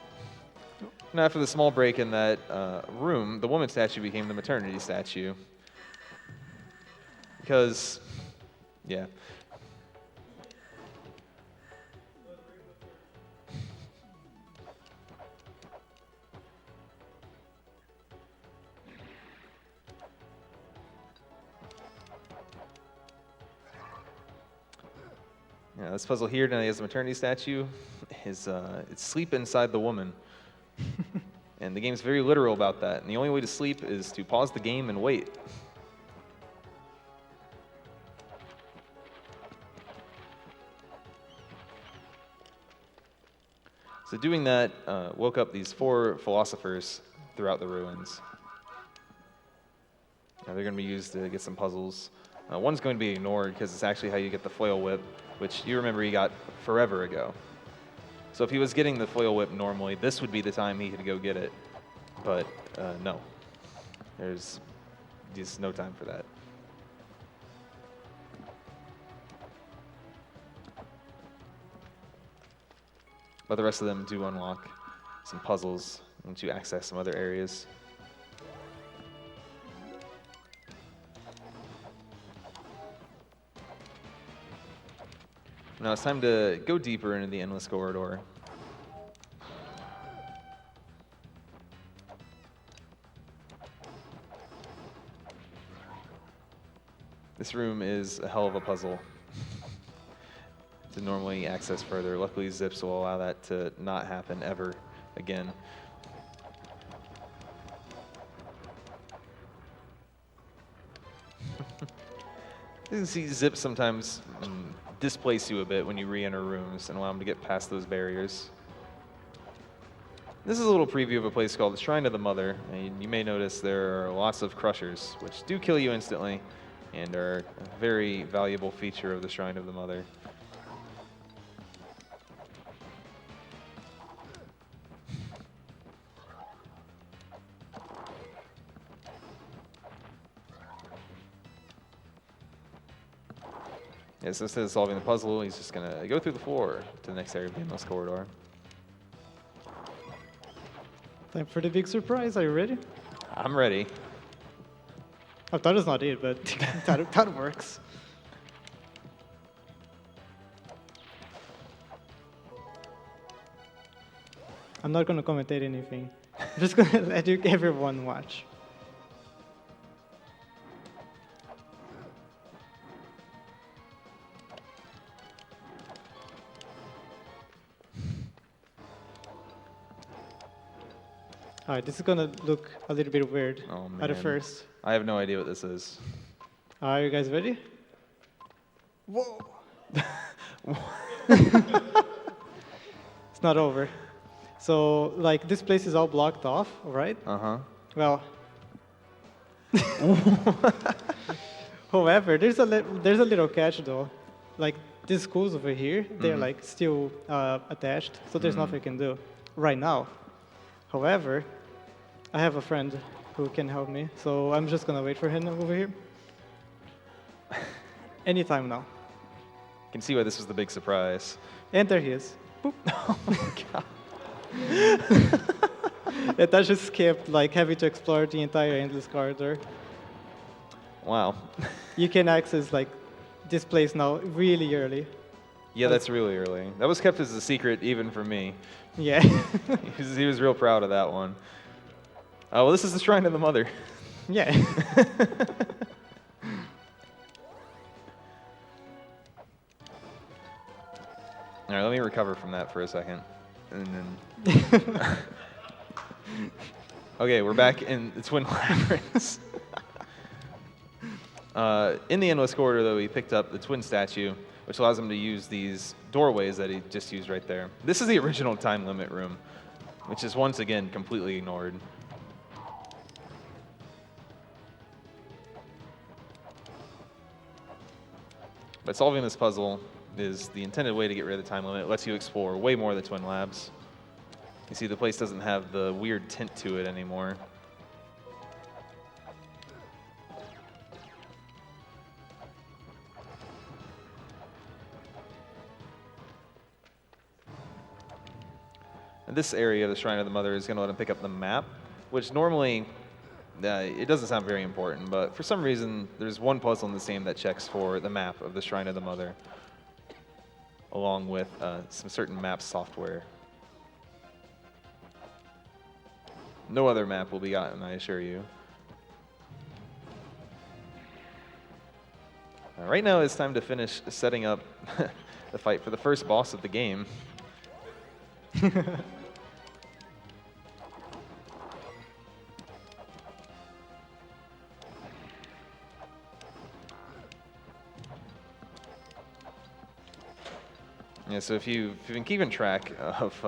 Now, after the small break in that room, the woman statue became the maternity statue. Because, yeah. Yeah, this puzzle here, now he has the maternity statue, is it's sleep inside the woman. And the game's very literal about that. And the only way to sleep is to pause the game and wait. So doing that woke up these 4 philosophers throughout the ruins. Now they're going to be used to get some puzzles. One's going to be ignored because it's actually how you get the flail whip, which you remember he got forever ago. So if he was getting the flail whip normally, this would be the time he could go get it. But no, there's just no time for that. But the rest of them do unlock some puzzles and to access some other areas. Now it's time to go deeper into the endless corridor. This room is a hell of a puzzle to normally access further. Luckily, zips will allow that to not happen ever again. You can see zips sometimes displace you a bit when you re-enter rooms and allow them to get past those barriers. This is a little preview of a place called the Shrine of the Mother. And you may notice there are lots of crushers, which do kill you instantly and are a very valuable feature of the Shrine of the Mother. Yeah, so instead of solving the puzzle, he's just going to go through the floor to the next area of the endless corridor. Time for the big surprise. Are you ready? I'm ready. I thought it's not it, but that works. I'm not going to commentate anything. I'm just going to let everyone watch. All right, this is going to look a little bit weird Oh, at the man. first. I have no idea what this is. Are you guys ready? Whoa! It's not over. So, like, this place is all blocked off, all right? Uh-huh. Well, however, there's a little catch though. Like these schools over here, they're like still attached, so there's nothing I can do right now. However, I have a friend who can help me, so I'm just gonna wait for him over here. Anytime now. You can see why this was the big surprise. And there he is. Boop. Oh my god. And I just skipped like having to explore the entire endless corridor. Wow. You can access like this place now really early. Yeah, that's really early. That was kept as a secret even from me. Yeah. He was real proud of that one. Well, this is the Shrine of the Mother. Yeah. All right, let me recover from that for a second. And then... Okay, we're back in the Twin Labyrinths. In the Endless Corridor, though, he picked up the Twin Statue, which allows him to use these doorways that he just used right there. This is the original time limit room, which is once again completely ignored. But solving this puzzle is the intended way to get rid of the time limit. It lets you explore way more of the Twin Labs. You see, the place doesn't have the weird tint to it anymore. And this area of the Shrine of the Mother is going to let him pick up the map, which normally it doesn't sound very important, but for some reason there's one puzzle in this game that checks for the map of the Shrine of the Mother, along with some certain map software. No other map will be gotten, I assure you. Right now it's time to finish setting up the fight for the first boss of the game. Yeah, so if you've been keeping track of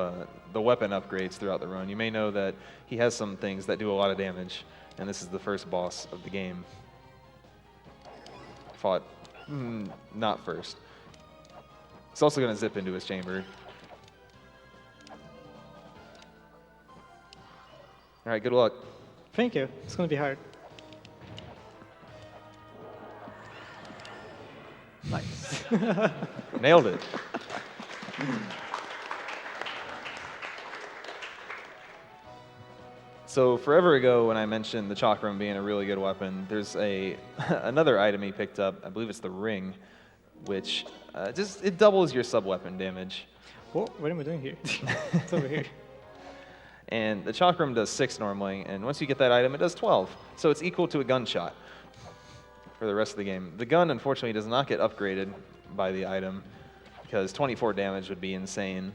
the weapon upgrades throughout the run, you may know that he has some things that do a lot of damage, and this is the first boss of the game. Fought not first. It's also going to zip into his chamber. All right, good luck. Thank you. It's going to be hard. Nice. Nailed it. So forever ago, when I mentioned the chakram being a really good weapon, there's another item he picked up. I believe it's the ring, which it doubles your sub-weapon damage. What am I doing here? It's over here. And the chakram does 6 normally, and once you get that item, it does 12. So it's equal to a gunshot for the rest of the game. The gun, unfortunately, does not get upgraded by the item, because 24 damage would be insane.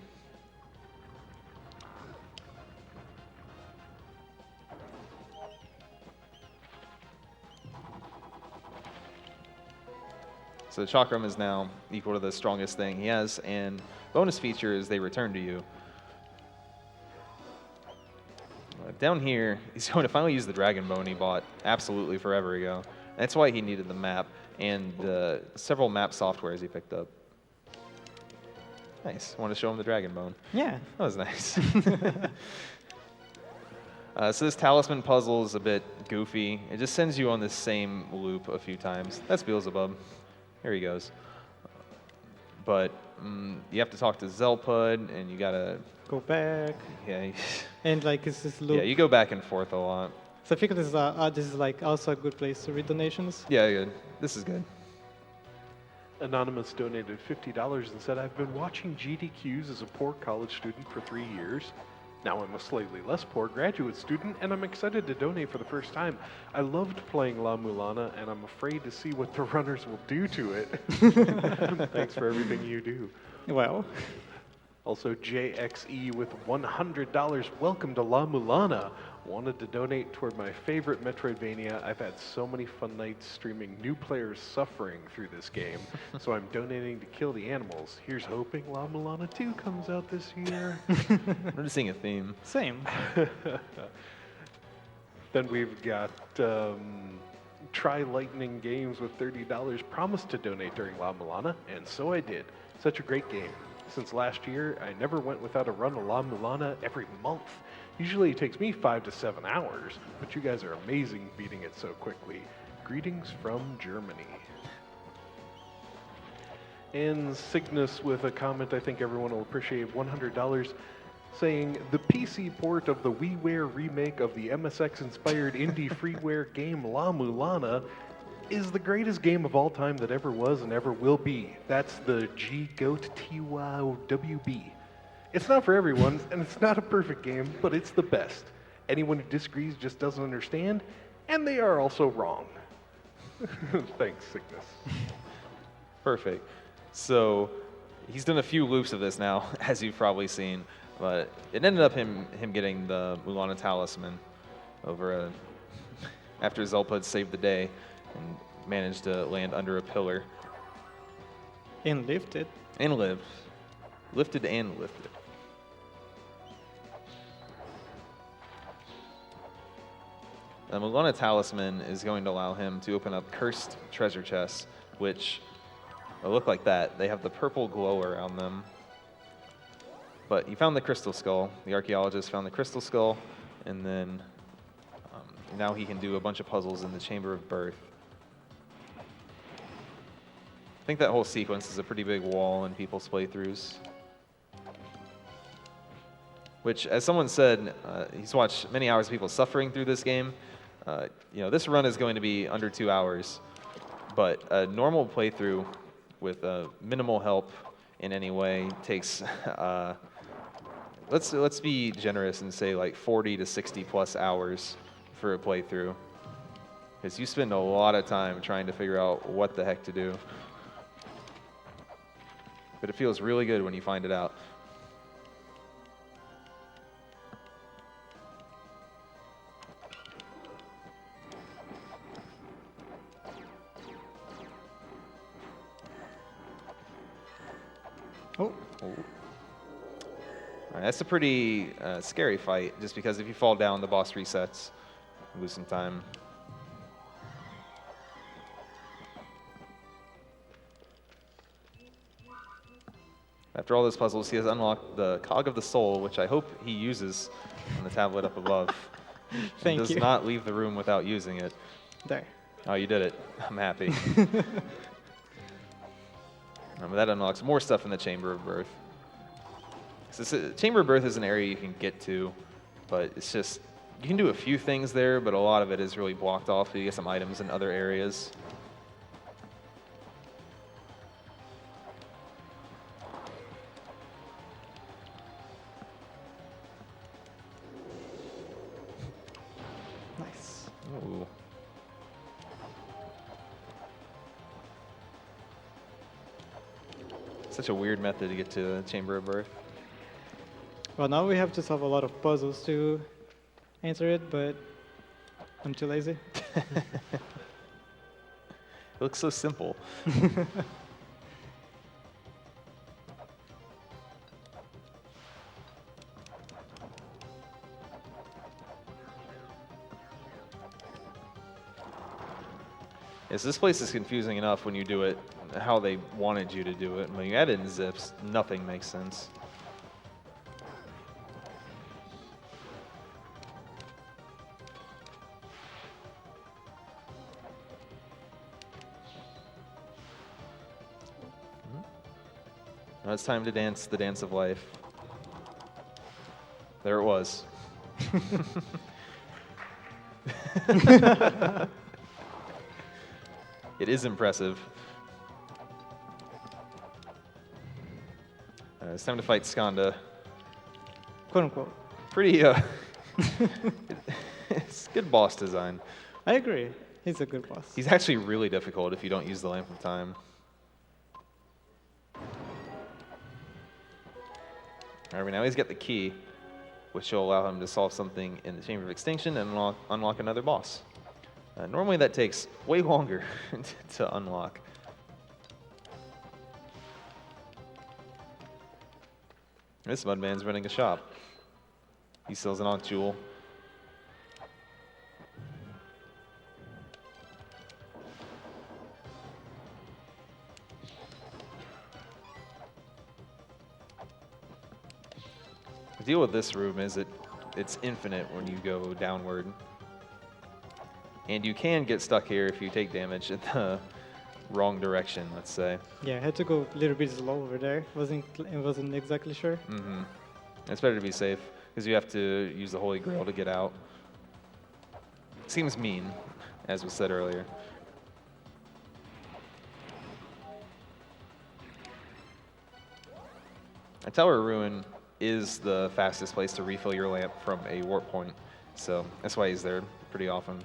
So the chakram is now equal to the strongest thing he has, and bonus feature is they return to you. Down here, he's going to finally use the dragon bone he bought absolutely forever ago. That's why he needed the map and several map softwares he picked up. Nice. Want to show him the dragon bone? Yeah. That was nice. So this talisman puzzle is a bit goofy. It just sends you on this same loop a few times. That's Beelzebub. Here he goes. But you have to talk to Zelpud, and you gotta Go back. yeah. And like it's this loop. Yeah, you go back and forth a lot. So I think this is like also a good place to read donations. Yeah, good. This is good. Anonymous donated $50 and said, I've been watching GDQs as a poor college student for 3 years. Now I'm a slightly less poor graduate student, and I'm excited to donate for the first time. I loved playing La-Mulana, and I'm afraid to see what the runners will do to it. Thanks for everything you do. Well, Also, JXE with $100. Welcome to La-Mulana. Wanted to donate toward my favorite Metroidvania. I've had so many fun nights streaming new players suffering through this game, so I'm donating to kill the animals. Here's hoping La-Mulana 2 comes out this year. We're just seeing a theme. same. Then we've got Try Lightning Games with $30. Promised to donate during La-Mulana, and so I did. Such a great game. Since last year, I never went without a run of La-Mulana every month. Usually it takes me 5 to 7 hours, but you guys are amazing beating it so quickly. Greetings from Germany. And Cygnus with a comment I think everyone will appreciate, $100, saying, the PC port of the WiiWare remake of the MSX-inspired indie freeware game La-Mulana is the greatest game of all time that ever was and ever will be. That's the GOAT-TYWB. It's not for everyone, and it's not a perfect game, but it's the best. Anyone who disagrees just doesn't understand, and they are also wrong. Thanks, Cygnus. Perfect. So he's done a few loops of this now, as you've probably seen, but it ended up him getting the Mulana talisman over after Zelpud saved the day and managed to land under a pillar. And lifted. And lived. Lifted and lifted. The Mulana talisman is going to allow him to open up cursed treasure chests, which look like that. They have the purple glow around them. But he found the crystal skull. The archaeologist found the crystal skull, and then now he can do a bunch of puzzles in the Chamber of Birth. I think that whole sequence is a pretty big wall in people's playthroughs. which, as someone said, he's watched many hours of people suffering through this game. This run is going to be under 2 hours, but a normal playthrough with minimal help in any way takes, let's be generous and say like 40 to 60 plus hours for a playthrough, because you spend a lot of time trying to figure out what the heck to do. But it feels really good when you find it out. Oh, All right, that's a pretty scary fight, just because if you fall down, the boss resets. You lose some time. After all those puzzles, he has unlocked the Cog of the Soul, which I hope he uses on the tablet up above. thank Does you. not leave the room without using it. There. Oh, you did it. I'm happy. That unlocks more stuff in the Chamber of Birth. Chamber of Birth is an area you can get to, but it's just, you can do a few things there, but a lot of it is really blocked off. You get some items in other areas. Nice. Ooh. Such a weird method to get to the Chamber of Birth. Well, now we have to solve a lot of puzzles to answer it, but I'm too lazy. It looks so simple. Yes, this place is confusing enough when you do it how they wanted you to do it. When you add in zips, nothing makes sense. Now it's time to dance the dance of life. There it was. It is impressive. It's time to fight Skanda. Quote unquote. Pretty, it's good boss design. I agree. He's a good boss. He's actually really difficult if you don't use the Lamp of Time. All right, now he's got the key, which will allow him to solve something in the Chamber of Extinction and unlock another boss. Normally that takes way longer to unlock. This Mudman's running a shop. He sells an Jewel. The deal with this room is it's infinite when you go downward. And you can get stuck here if you take damage in the wrong direction, let's say. Yeah, I had to go a little bit slow over there. Wasn't exactly sure. Mm-hmm. It's better to be safe, because you have to use the Holy Grail to get out. Seems mean, as was said earlier. A Tower of Ruin is the fastest place to refill your lamp from a warp point, so that's why he's there pretty often.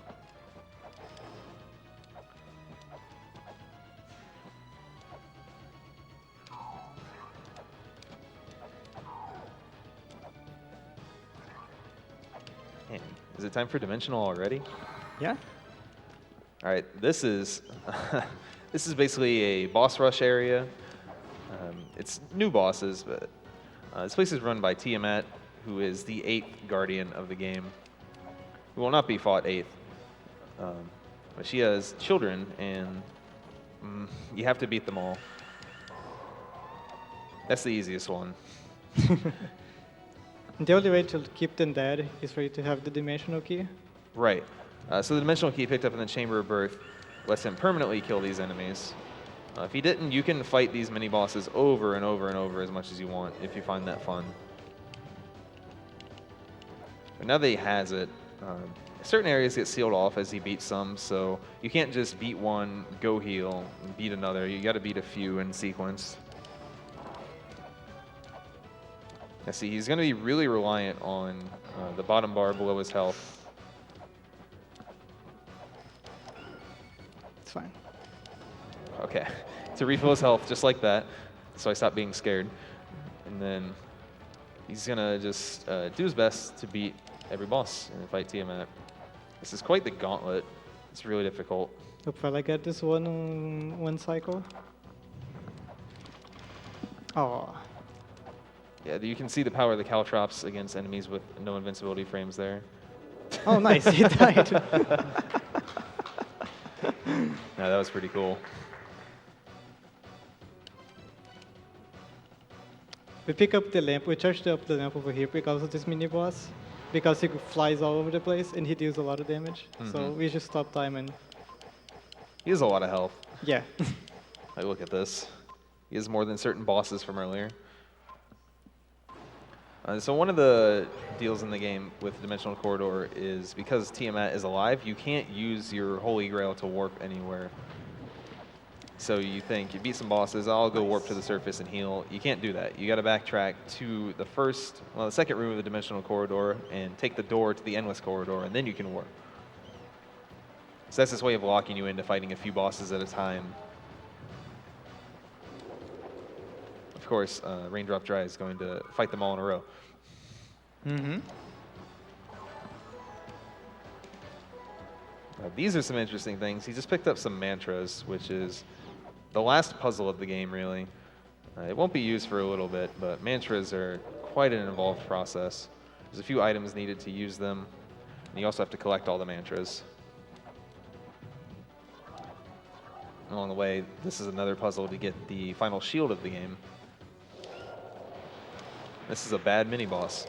Man, is it time for Dimensional already? Yeah? All right, this is this is basically a boss rush area. It's new bosses, but this place is run by Tiamat, who is the 8th guardian of the game, who will not be fought 8th. But she has children, and you have to beat them all. That's the easiest one. The only way to keep them dead is for you to have the dimensional key. Right. So the Dimensional Key picked up in the Chamber of Birth lets him permanently kill these enemies. If he didn't, you can fight these mini-bosses over and over and over as much as you want if you find that fun. But now that he has it, certain areas get sealed off as he beats some, so you can't just beat one, go heal, and beat another. You got to beat a few in sequence. I see he's going to be really reliant on the bottom bar below his health. It's fine. Okay, to refill his health just like that, so I stopped being scared. And then he's gonna just do his best to beat every boss in the fight Tiamat. This is quite the gauntlet. It's really difficult. I'll probably get this one on one cycle. Oh, Yeah, you can see the power of the Caltrops against enemies with no invincibility frames there. oh, nice! He died. Yeah, that was pretty cool. We pick up the lamp. We charged up the lamp over here because of this mini boss, because he flies all over the place and he deals a lot of damage. So we just stop time and He has a lot of health. yeah. Like, look at this. He has more than certain bosses from earlier. So one of the deals in the game with Dimensional Corridor is because Tiamat is alive, you can't use your Holy Grail to warp anywhere. So you think, you beat some bosses, I'll go warp to the surface and heal. You can't do that. You got to backtrack to the second room of the Dimensional Corridor and take the door to the Endless Corridor, and then you can warp. So that's this way of locking you into fighting a few bosses at a time. Of course, Raindrop Dry is going to fight them all in a row. These are some interesting things. He just picked up some mantras, which is the last puzzle of the game, really. It won't be used for a little bit, but mantras are quite an involved process. There's a few items needed to use them, and you also have to collect all the mantras. Along the way, this is another puzzle to get the final shield of the game. This is a bad mini-boss.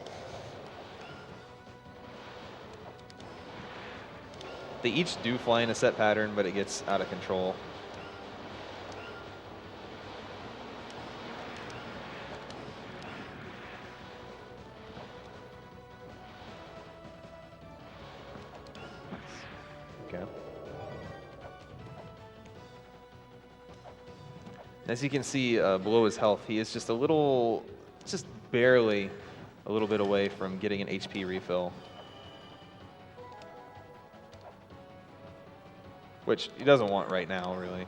They each do fly in a set pattern, but it gets out of control. Okay. As you can see below his health, he is just barely a little bit away from getting an HP refill. Which he doesn't want right now, really.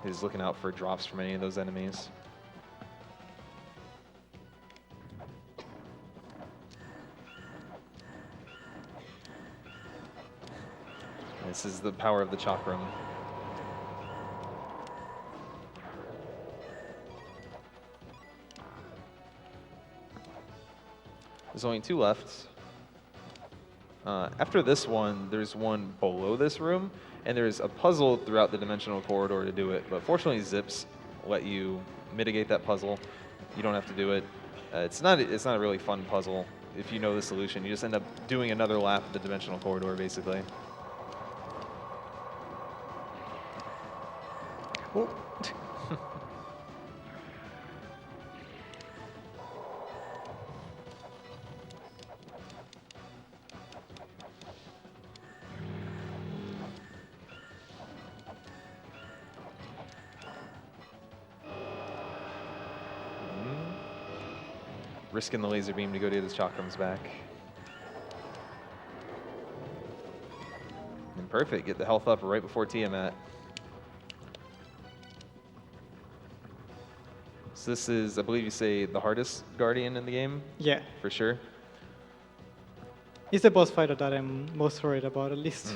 He's looking out for drops from any of those enemies. This is the power of the chakram. There's only 2 left. After this one, there's one below this room, and there's a puzzle throughout the Dimensional Corridor to do it. But fortunately, zips let you mitigate that puzzle. You don't have to do it. It's not a really fun puzzle if you know the solution. You just end up doing another lap of the Dimensional Corridor, basically. Oh. Risking the laser beam to go get his chakrams back. And perfect, get the health up right before Tiamat. So this is, I believe you say, the hardest Guardian in the game? Yeah. For sure? He's the boss fighter that I'm most worried about, at least.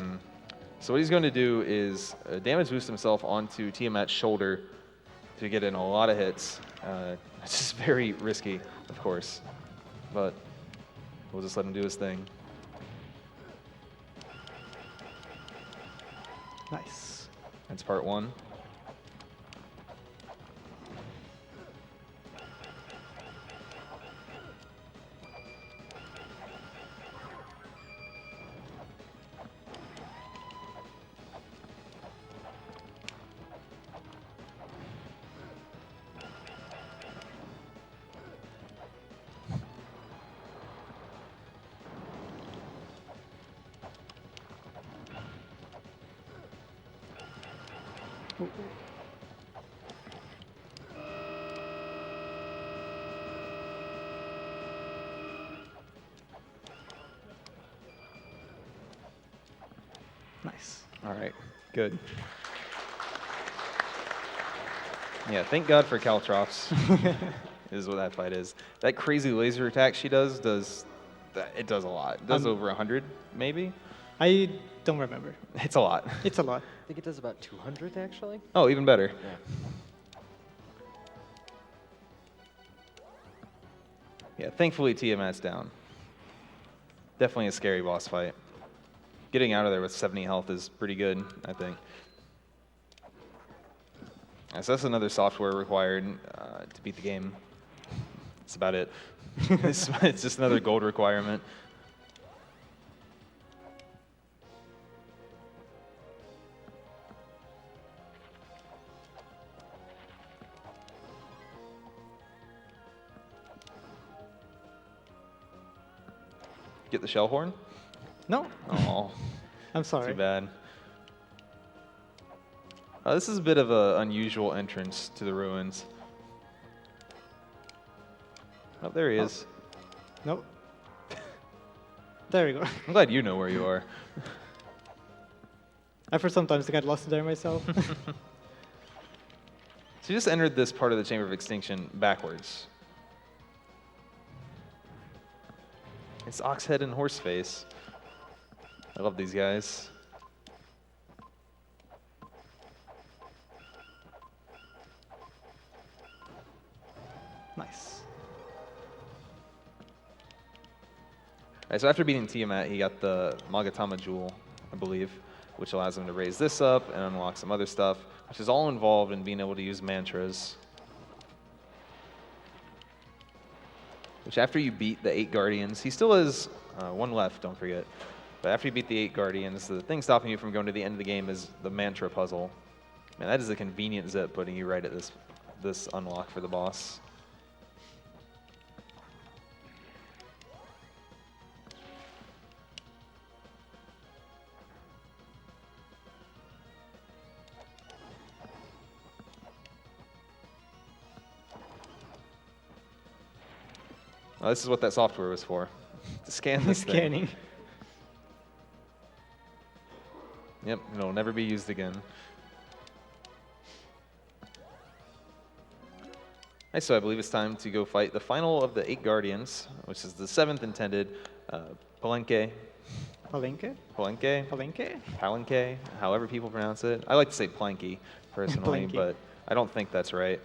So what he's going to do is damage boost himself onto Tiamat's shoulder to get in a lot of hits. It's just very risky, of course, but we'll just let him do his thing. Nice. That's part 1. Ooh. Nice. All right, good. Yeah, thank God for Caltrops. Is what that fight is. That crazy laser attack she does it does a lot. It does over 100, maybe. I don't remember. It's a lot. It's a lot. I think it does about 200 actually. Oh, even better. Yeah, thankfully Tiamat's down. Definitely a scary boss fight. Getting out of there with 70 health is pretty good, I think. So that's another software required to beat the game. That's about it. It's just another gold requirement. Get the shell horn? No, Oh, I'm sorry. too bad. This is a bit of an unusual entrance to the ruins. Oh, there he is. Nope. There we go. I'm glad you know where you are. I for sometimes get lost there myself. So you just entered this part of the Chamber of Extinction backwards. It's Oxhead and Horseface. I love these guys. Nice. Alright, so after beating Tiamat, he got the Magatama Jewel, I believe, which allows him to raise this up and unlock some other stuff, which is all involved in being able to use mantras. Which after you beat the 8 Guardians, he still has one left, don't forget. But after you beat the 8 Guardians, the thing stopping you from going to the end of the game is the mantra puzzle. Man, that is a convenient zip putting you right at this unlock for the boss. Well, this is what that software was for, to scan this thing. Scanning. Yep, it'll never be used again. Alright, so I believe it's time to go fight the final of the 8 Guardians, which is the 7th intended, Palenque. Palenque? Palenque? Palenque? Palenque, however people pronounce it. I like to say Planky, personally, Planky. but I don't think that's right.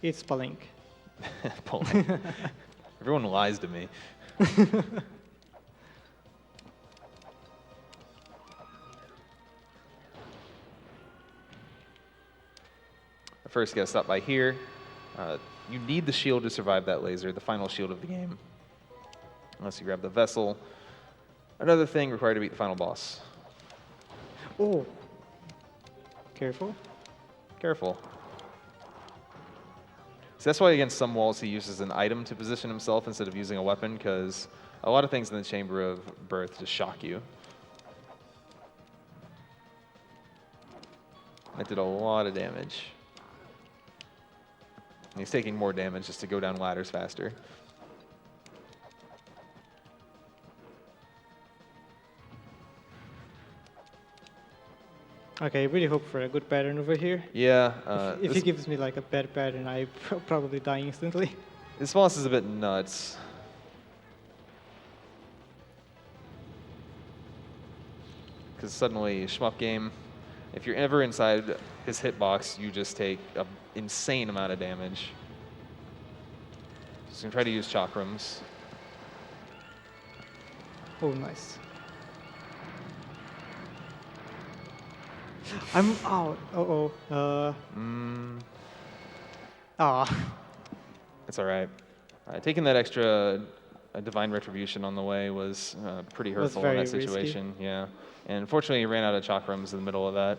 It's Palenque. Palenque. Everyone lies to me. First, gotta stop by here. You need the shield to survive that laser, the final shield of the game. Unless you grab the vessel. Another thing required to beat the final boss. Oh. Careful. Careful. So that's why against some walls he uses an item to position himself instead of using a weapon, because a lot of things in the Chamber of Birth just shock you. That did a lot of damage. And he's taking more damage just to go down ladders faster. Okay, I really hope for a good pattern over here. Yeah. If he gives me like a bad pattern, I probably die instantly. This boss is a bit nuts. Because suddenly, shmup game, if you're ever inside his hitbox, you just take an insane amount of damage. Just gonna try to use chakrams. Oh, nice. I'm out. Uh-oh. Ah. It's all right. Taking that extra divine retribution on the way was pretty Was hurtful in that very risky. situation. Yeah, and unfortunately, he ran out of chakrams in the middle of that.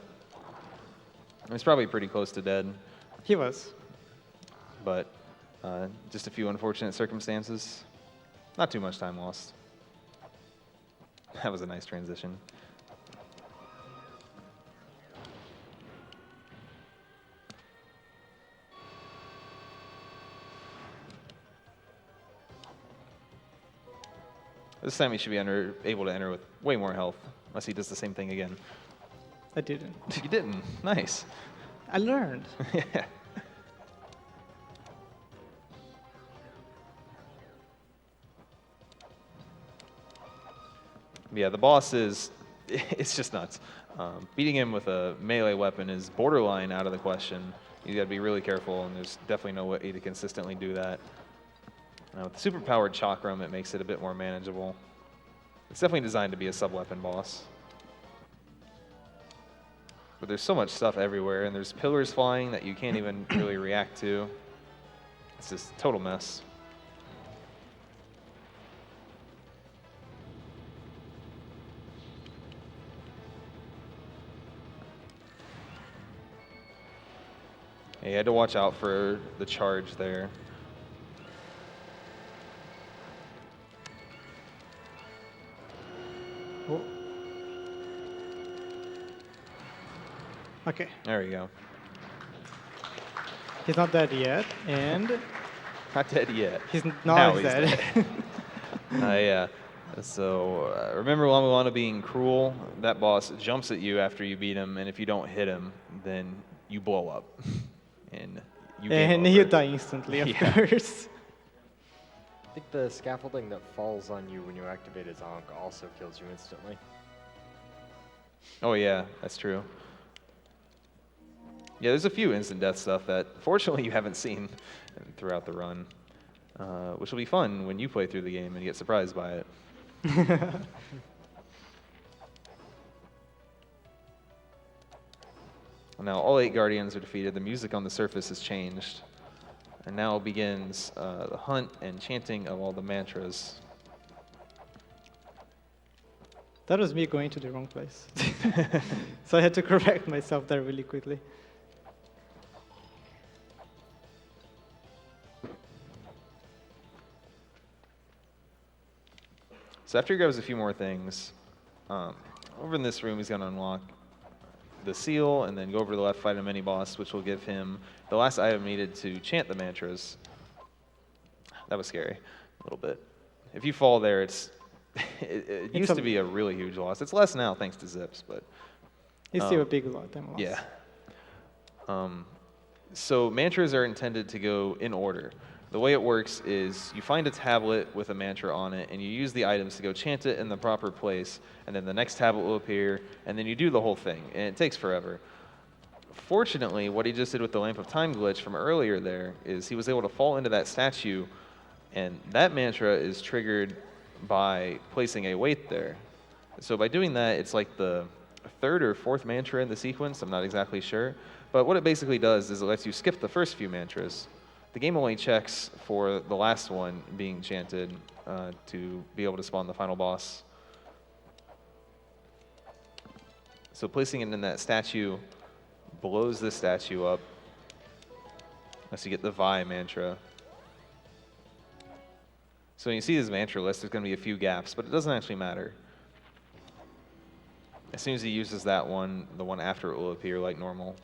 He's probably pretty close to dead, He was. but just a few unfortunate circumstances. Not too much time lost. That was a nice transition. This time he should be able to enter with way more health, unless he does the same thing again. I didn't. You didn't. Nice. I learned. Yeah. Yeah, the boss is, it's just nuts. Beating him with a melee weapon is borderline out of the question. You gotta be really careful, and there's definitely no way to consistently do that. With the super-powered chakram, it makes it a bit more manageable. It's definitely designed to be a sub-weapon boss. But there's so much stuff everywhere, and there's pillars flying that you can't even really react to. It's just a total mess. Yeah, you had to watch out for the charge there. Oh. Okay, There you go. he's not dead yet, and Not dead yet. now he's he's dead. Yeah. So remember La-Mulana being cruel? That boss jumps at you after you beat him, and if you don't hit him, then you blow up. And you game And over. you die instantly, of Yeah. course. I think the scaffolding that falls on you when you activate his Zonk also kills you instantly. Oh yeah, that's true. Yeah, there's a few instant death stuff that fortunately you haven't seen throughout the run, which will be fun when you play through the game and get surprised by it. Now all 8 Guardians are defeated. The music on the surface has changed. And now begins the hunt and chanting of all the mantras. That was me going to the wrong place. So I had to correct myself there really quickly. So after he grabs a few more things, over in this room he's going to unlock the seal and then go over to the left, fight a mini-boss, which will give him the last item needed to chant the mantras. That was scary, a little bit. If you fall there, it used to be a really huge loss. It's less now thanks to Zips, but... It's still a big lot. Loss. Yeah. So mantras are intended to go in order. The way it works is you find a tablet with a mantra on it, and you use the items to go chant it in the proper place, and then the next tablet will appear, and then you do the whole thing, and it takes forever. Fortunately, what he just did with the Lamp of Time glitch from earlier there is he was able to fall into that statue, and that mantra is triggered by placing a weight there. So by doing that, it's like the 3rd or 4th mantra in the sequence, I'm not exactly sure, but what it basically does is it lets you skip the first few mantras. The game only checks for the last one being chanted to be able to spawn the final boss. So placing it in that statue blows this statue up unless you get the Vi mantra. So when you see this mantra list, there's going to be a few gaps, but it doesn't actually matter. As soon as he uses that one, the one after it will appear like normal.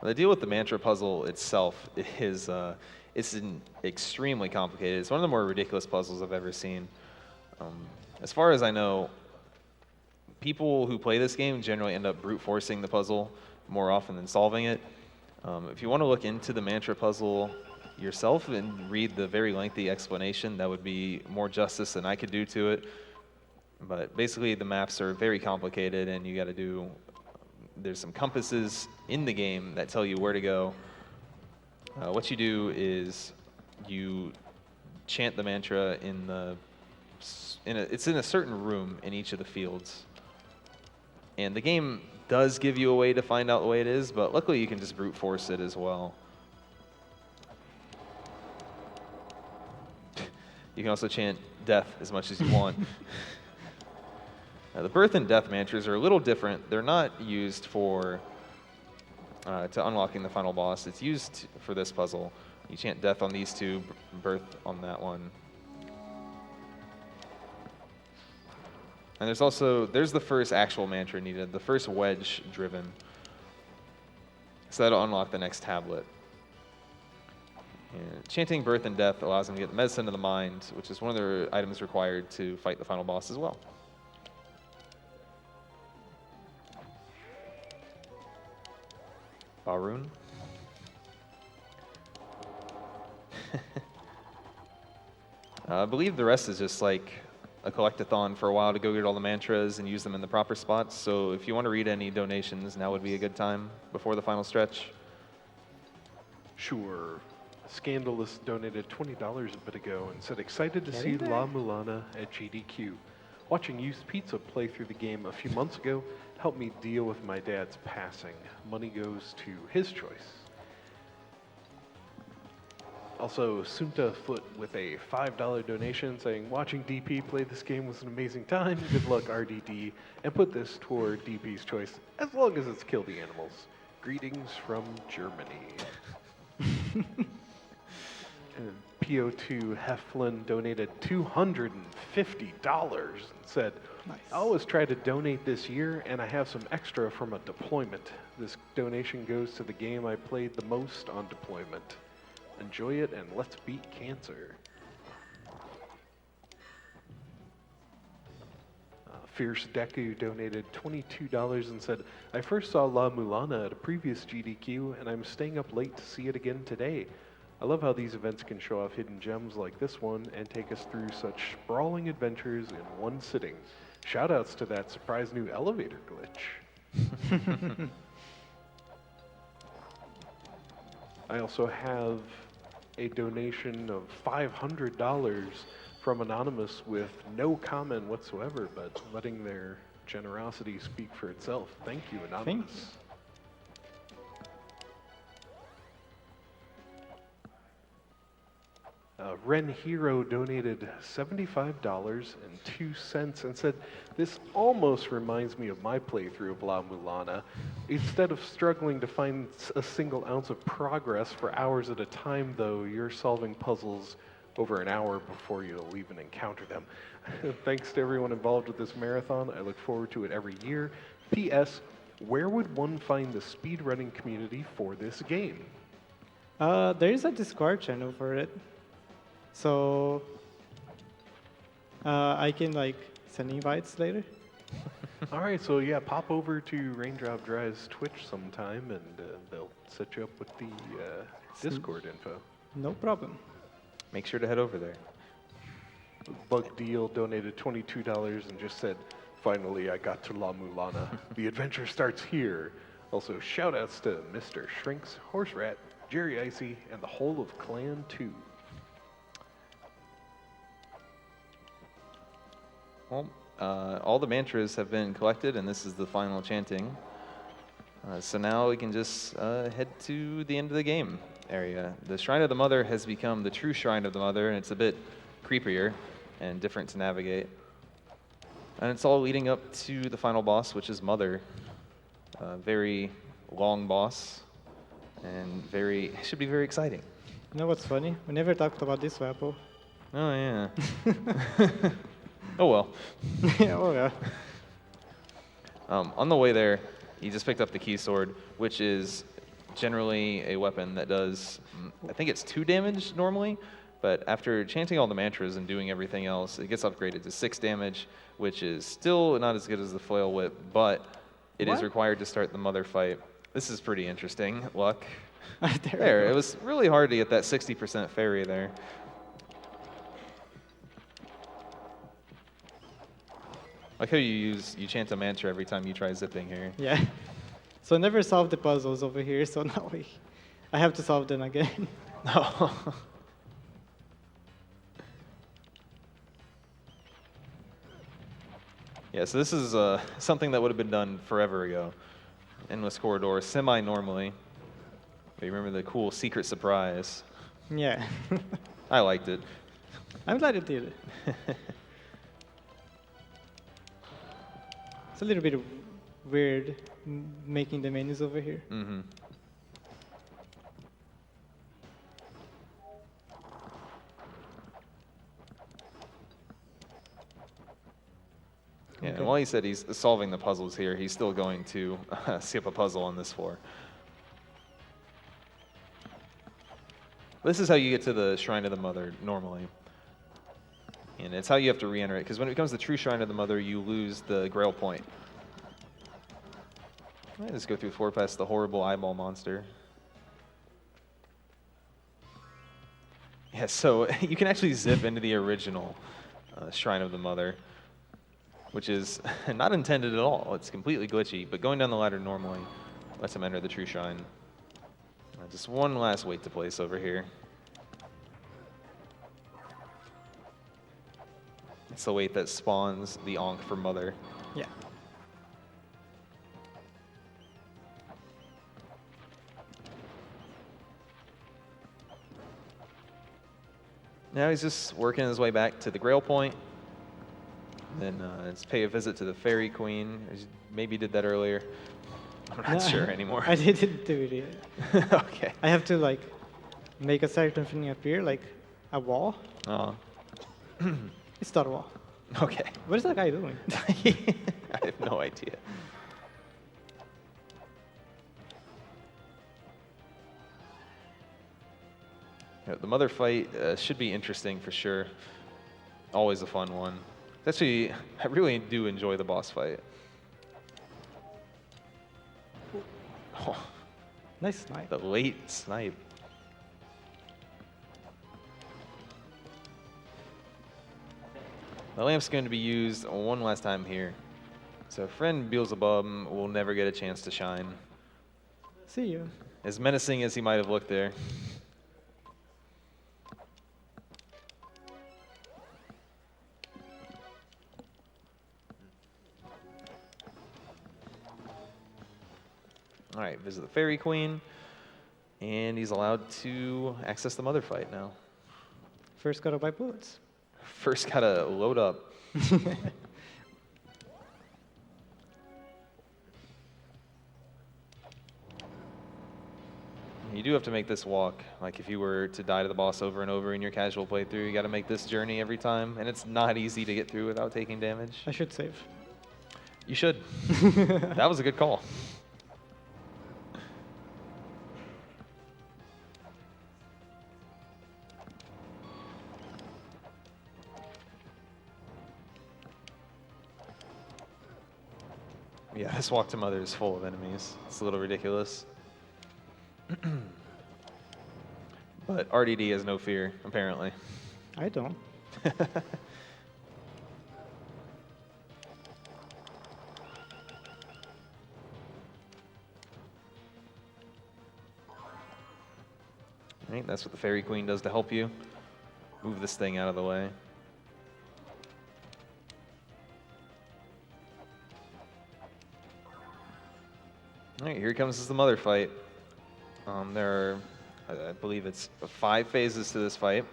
The deal with the mantra puzzle itself is it's extremely complicated. It's one of the more ridiculous puzzles I've ever seen. As far as I know, people who play this game generally end up brute forcing the puzzle more often than solving it. If you want to look into the mantra puzzle yourself and read the very lengthy explanation, that would be more justice than I could do to it. But basically the maps are very complicated, and you got to do... There's some compasses in the game that tell you where to go. What you do is you chant the mantra it's in a certain room in each of the fields. And the game does give you a way to find out the way it is, but luckily you can just brute force it as well. You can also chant death as much as you want. The birth and death mantras are a little different. They're not used for to unlocking the final boss. It's used for this puzzle. You chant death on these two, birth on that one. And there's the first actual mantra needed, the first wedge driven. So that'll unlock the next tablet. And chanting birth and death allows them to get the medicine of the mind, which is one of the items required to fight the final boss as well. Barun. I believe the rest is just like a collectathon for a while to go get all the mantras and use them in the proper spots. So if you want to read any donations, now would be a good time before the final stretch. Sure. Scandalous donated $20 a bit ago and said, excited to see Getting there. La-Mulana at GDQ. Watching Youth Pizza play through the game a few months ago helped me deal with my dad's passing. Money goes to his choice. Also, Sunta Foot with a $5 donation saying, watching DP play this game was an amazing time. Good luck, RDD. And put this toward DP's choice, as long as it's kill the animals. Greetings from Germany. And PO2 Heflin donated $250 and said, Nice. I always try to donate this year, and I have some extra from a deployment. This donation goes to the game I played the most on deployment. Enjoy it, and let's beat cancer. Fierce Deku donated $22 and said, I first saw La-Mulana at a previous GDQ, and I'm staying up late to see it again today. I love how these events can show off hidden gems like this one and take us through such sprawling adventures in one sitting. Shoutouts to that surprise new elevator glitch. I also have a donation of $500 from Anonymous with no comment whatsoever, but letting their generosity speak for itself. Thank you, Anonymous. Thank you. Ren Hero donated $75.02 and said, this almost reminds me of my playthrough of La-Mulana. Instead of struggling to find a single ounce of progress for hours at a time, though, you're solving puzzles over an hour before you'll even encounter them. Thanks to everyone involved with this marathon. I look forward to it every year. P.S. Where would one find the speedrunning community for this game? There is a Discord channel for it. So I can like send invites later. All right, so yeah, pop over to Raindrop Dry's Twitch sometime, and they'll set you up with the Discord info. No problem. Make sure to head over there. Bug Deal donated $22 and just said, finally I got to La-Mulana. The adventure starts here. Also, shout-outs to Mr. Shrinks, Horse Rat, Jerry Icy, and the whole of Clan 2. Well, all the mantras have been collected, and this is the final chanting. So now we can just head to the end of the game area. The Shrine of the Mother has become the true Shrine of the Mother, and it's a bit creepier and different to navigate. And it's all leading up to the final boss, which is Mother. A very long boss, and should be very exciting. You know what's funny? We never talked about this weapon. Oh, yeah. Oh, well. Yeah, oh yeah. On the way there, you just picked up the key sword, which is generally a weapon that does, I think it's 2 damage normally, but after chanting all the mantras and doing everything else, it gets upgraded to 6 damage, which is still not as good as the flail whip, but it is What? required to start the Mother fight. This is pretty interesting. Luck. There we There, go. it was really hard to get that 60% fairy there. Like how you chant a mantra every time you try zipping here. Yeah. So I never solved the puzzles over here, so now I have to solve them again. No. Yeah, so this is something that would have been done forever ago. Endless corridor, semi-normally. But you remember the cool secret surprise. Yeah. I liked it. I'm glad it did. It's a little bit weird making the menus over here. Mm-hmm. Yeah, Okay. and while he said he's solving the puzzles here, he's still going to skip a puzzle on this floor. This is how you get to the Shrine of the Mother normally. And it's how you have to re-enter it, because when it becomes the true Shrine of the Mother, you lose the Grail point. Let's go through 4 past the horrible eyeball monster. Yeah, so you can actually zip into the original Shrine of the Mother, which is not intended at all. It's completely glitchy, but going down the ladder normally lets him enter the true shrine. Just one last wait to place over here. It's the wait that spawns the Ankh for Mother. Yeah. Now he's just working his way back to the Grail point. Then let's pay a visit to the Fairy Queen. Maybe did that earlier. I'm not sure anymore. I didn't do it yet. Okay. I have to like make a certain thing appear, like a wall. Oh. It's not a wall. Okay. What is that guy doing? I have no idea. Yeah, the Mother fight should be interesting for sure. Always a fun one. Actually, I really do enjoy the boss fight. Oh, Nice snipe. the late snipe. The lamp's going to be used one last time here. So friend Beelzebub will never get a chance to shine. See you. As menacing as he might have looked there. All right, visit the Fairy Queen, and he's allowed to access the Mother fight now. First gotta buy bullets. First, gotta load up. You do have to make this walk. Like if you were to die to the boss over and over in your casual playthrough, you got to make this journey every time, and it's not easy to get through without taking damage. I should save. You should. That was a good call. Yeah, this walk to Mother is full of enemies. It's a little ridiculous. But RDD has no fear, apparently. I don't. Right, that's what the Fairy Queen does to help you. Move this thing out of the way. All right, here comes the Mother fight. There are, I believe it's 5 phases to this fight.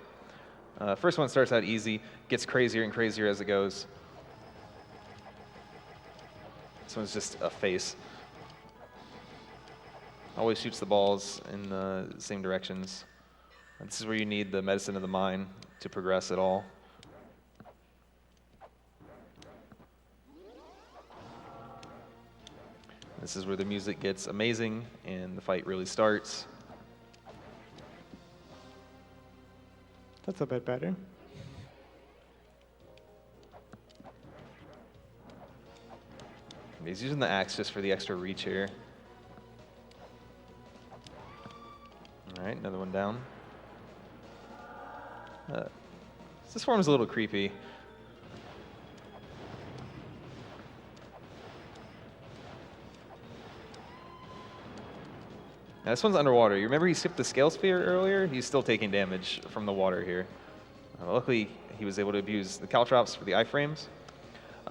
First one starts out easy, gets crazier and crazier as it goes. This one's just a face. Always shoots the balls in the same directions. This is where you need the medicine of the mind to progress at all. This is where the music gets amazing and the fight really starts. That's a bit better. He's using the axe just for the extra reach here. All right, another one down. This form is a little creepy. Now this one's underwater. You remember he skipped the scale sphere earlier? He's still taking damage from the water here. Luckily, he was able to abuse the caltrops for the iframes.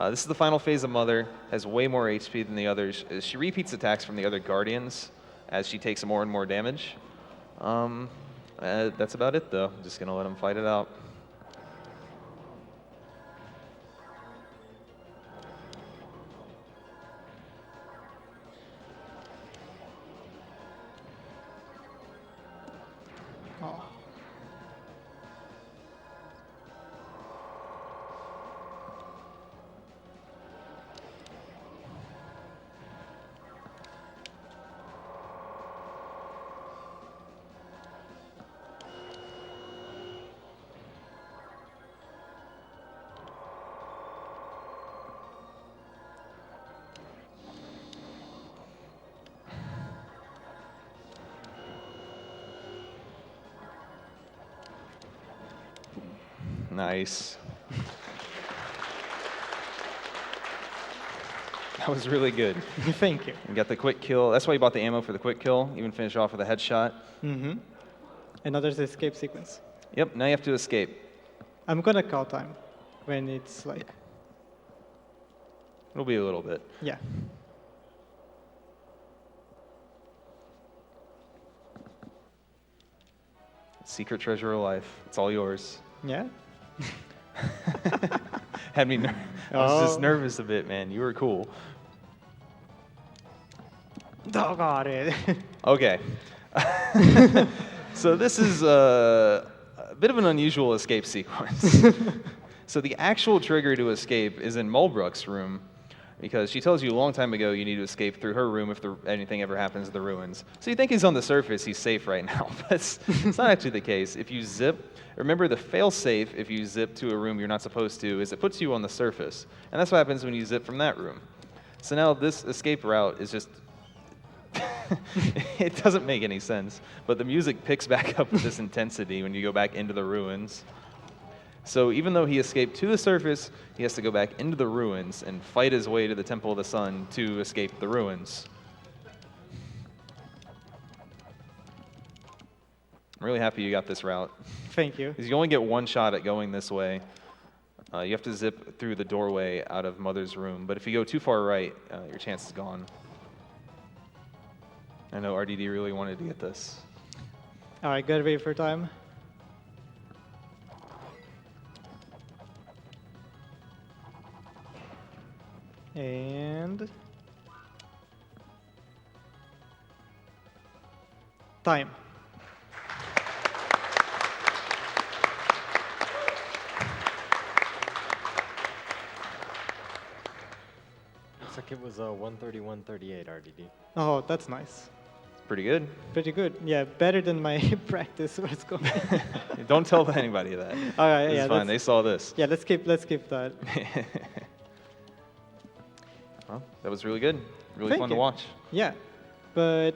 This is the final phase of Mother. Has way more HP than the others. She repeats attacks from the other Guardians as she takes more and more damage. That's about it, though. I'm just going to let him fight it out. Oh. Nice. That was really good. Thank you. You got the quick kill. That's why you bought the ammo for the quick kill. Even finish off with a headshot. Mm-hmm. And now there's the escape sequence. Yep, now you have to escape. I'm gonna call time when it's like, It'll be a little bit. yeah. Secret treasure of life. It's all yours. Yeah? Had me I was just Oh. nervous a bit, man. You were cool. Oh, got it. Okay. So this is a bit of an unusual escape sequence. So the actual trigger to escape is in Mulbrook's room, because she tells you a long time ago you need to escape through her room if anything ever happens to the ruins. So you think he's on the surface, he's safe right now, but it's not actually the case. If you zip, remember the fail-safe if you zip to a room you're not supposed to is it puts you on the surface. And that's what happens when you zip from that room. So now this escape route is just, it doesn't make any sense, but the music picks back up with this intensity when you go back into the ruins. So even though he escaped to the surface, he has to go back into the ruins and fight his way to the Temple of the Sun to escape the ruins. I'm really happy you got this route. Thank you. Because you only get one shot at going this way. You have to zip through the doorway out of Mother's room, but if you go too far right, your chance is gone. I know RDD really wanted to get this. All right, gotta wait for time. And time. Looks like it was 131.38 RDD. Oh, that's nice. Pretty good. Pretty good. Yeah, better than my practice was going. Don't tell anybody that. All right, It's yeah, fine. They saw this. yeah. Let's keep that. Well, that was really good. Really Thank fun you. to watch. Yeah, but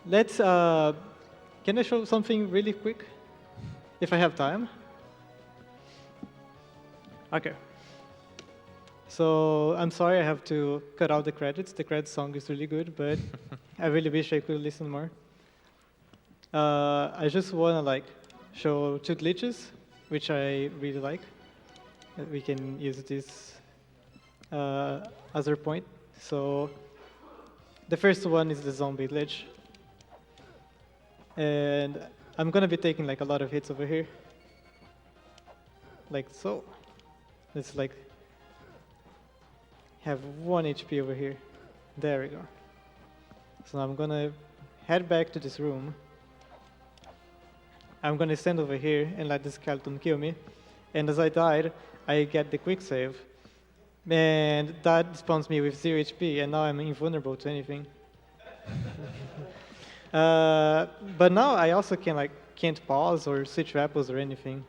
let's. Can I show something really quick, if I have time? Okay. So I'm sorry I have to cut out the credits. The credits song is really good, but I really wish I could listen more. I just wanna show two glitches, which I really like. We can use this as our point. So the first one is the zombie glitch. And I'm gonna be taking a lot of hits over here. Like so. Let's have 1 HP over here. There we go. So I'm gonna head back to this room. I'm gonna stand over here and let the skeleton kill me. And as I died, I get the quick save. And that spawns me with 0 HP, and now I'm invulnerable to anything. But now I also can't pause or switch weapons or anything.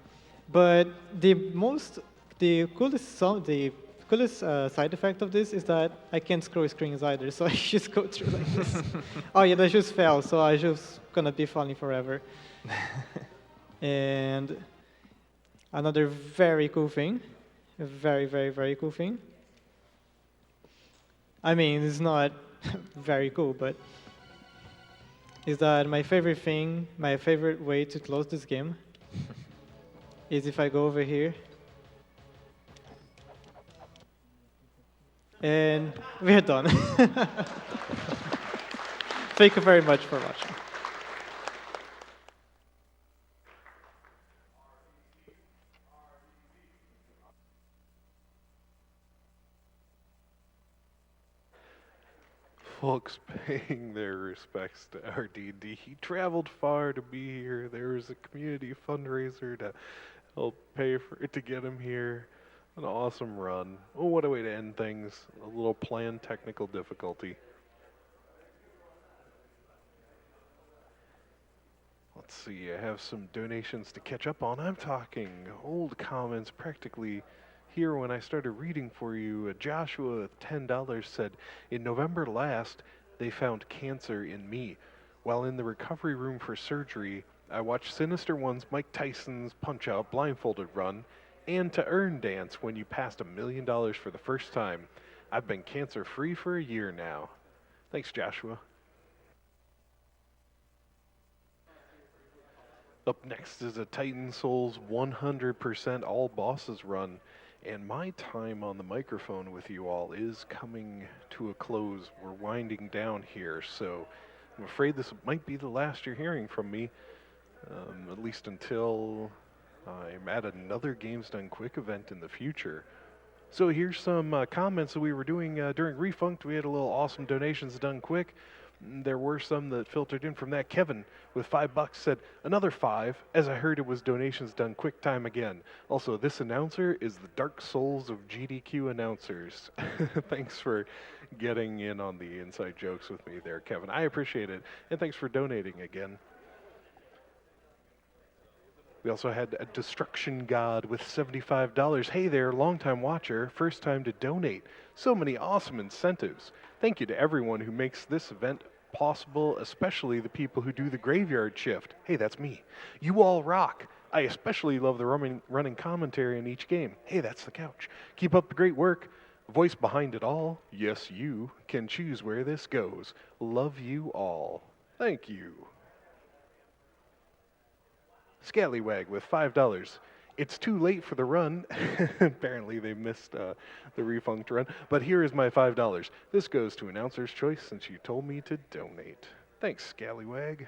But the coolest side effect of this is that I can't scroll screens either, so I just go through like this. Oh yeah, that just fell, so I just gonna be falling forever. And another very cool thing, a very, very, very cool thing. I mean, it's not very cool, but is that my favorite way to close this game is if I go over here and we're done. Thank you very much for watching. Folks paying their respects to RDD. He traveled far to be here. There was a community fundraiser to help pay for it to get him here. An awesome run. Oh, what a way to end things. A little planned technical difficulty. Let's see, I have some donations to catch up on. I'm talking old comments practically here when I started reading for you. Joshua with $10 said, in November last, they found cancer in me. While in the recovery room for surgery, I watched Sinister One's Mike Tyson's Punch-Out blindfolded run, and to earn dance when you passed $1 million for the first time. I've been cancer-free for a year now. Thanks, Joshua. Up next is a Titan Souls 100% all bosses run, and my time on the microphone with you all is coming to a close. We're winding down here, so I'm afraid this might be the last you're hearing from me, at least until I'm at another Games Done Quick event in the future. So here's some comments that we were doing during Refunked. We had a little awesome donations done quick. There were some that filtered in from that. Kevin with $5 said, another 5, as I heard it was donations done quick time again. Also, this announcer is the Dark Souls of GDQ announcers. Thanks for getting in on the inside jokes with me there, Kevin. I appreciate it. And thanks for donating again. We also had a Destruction God with $75. Hey there, longtime watcher, first time to donate. So many awesome incentives. Thank you to everyone who makes this event possible, especially the people who do the graveyard shift. Hey, that's me. You all rock. I especially love the running commentary in each game. Hey, that's the couch. Keep up the great work. Voice behind it all. Yes, you can choose where this goes. Love you all. Thank you. Scallywag with $5. It's too late for the run. Apparently they missed the refunct run. But here is my $5. This goes to Announcer's Choice since you told me to donate. Thanks, Scallywag.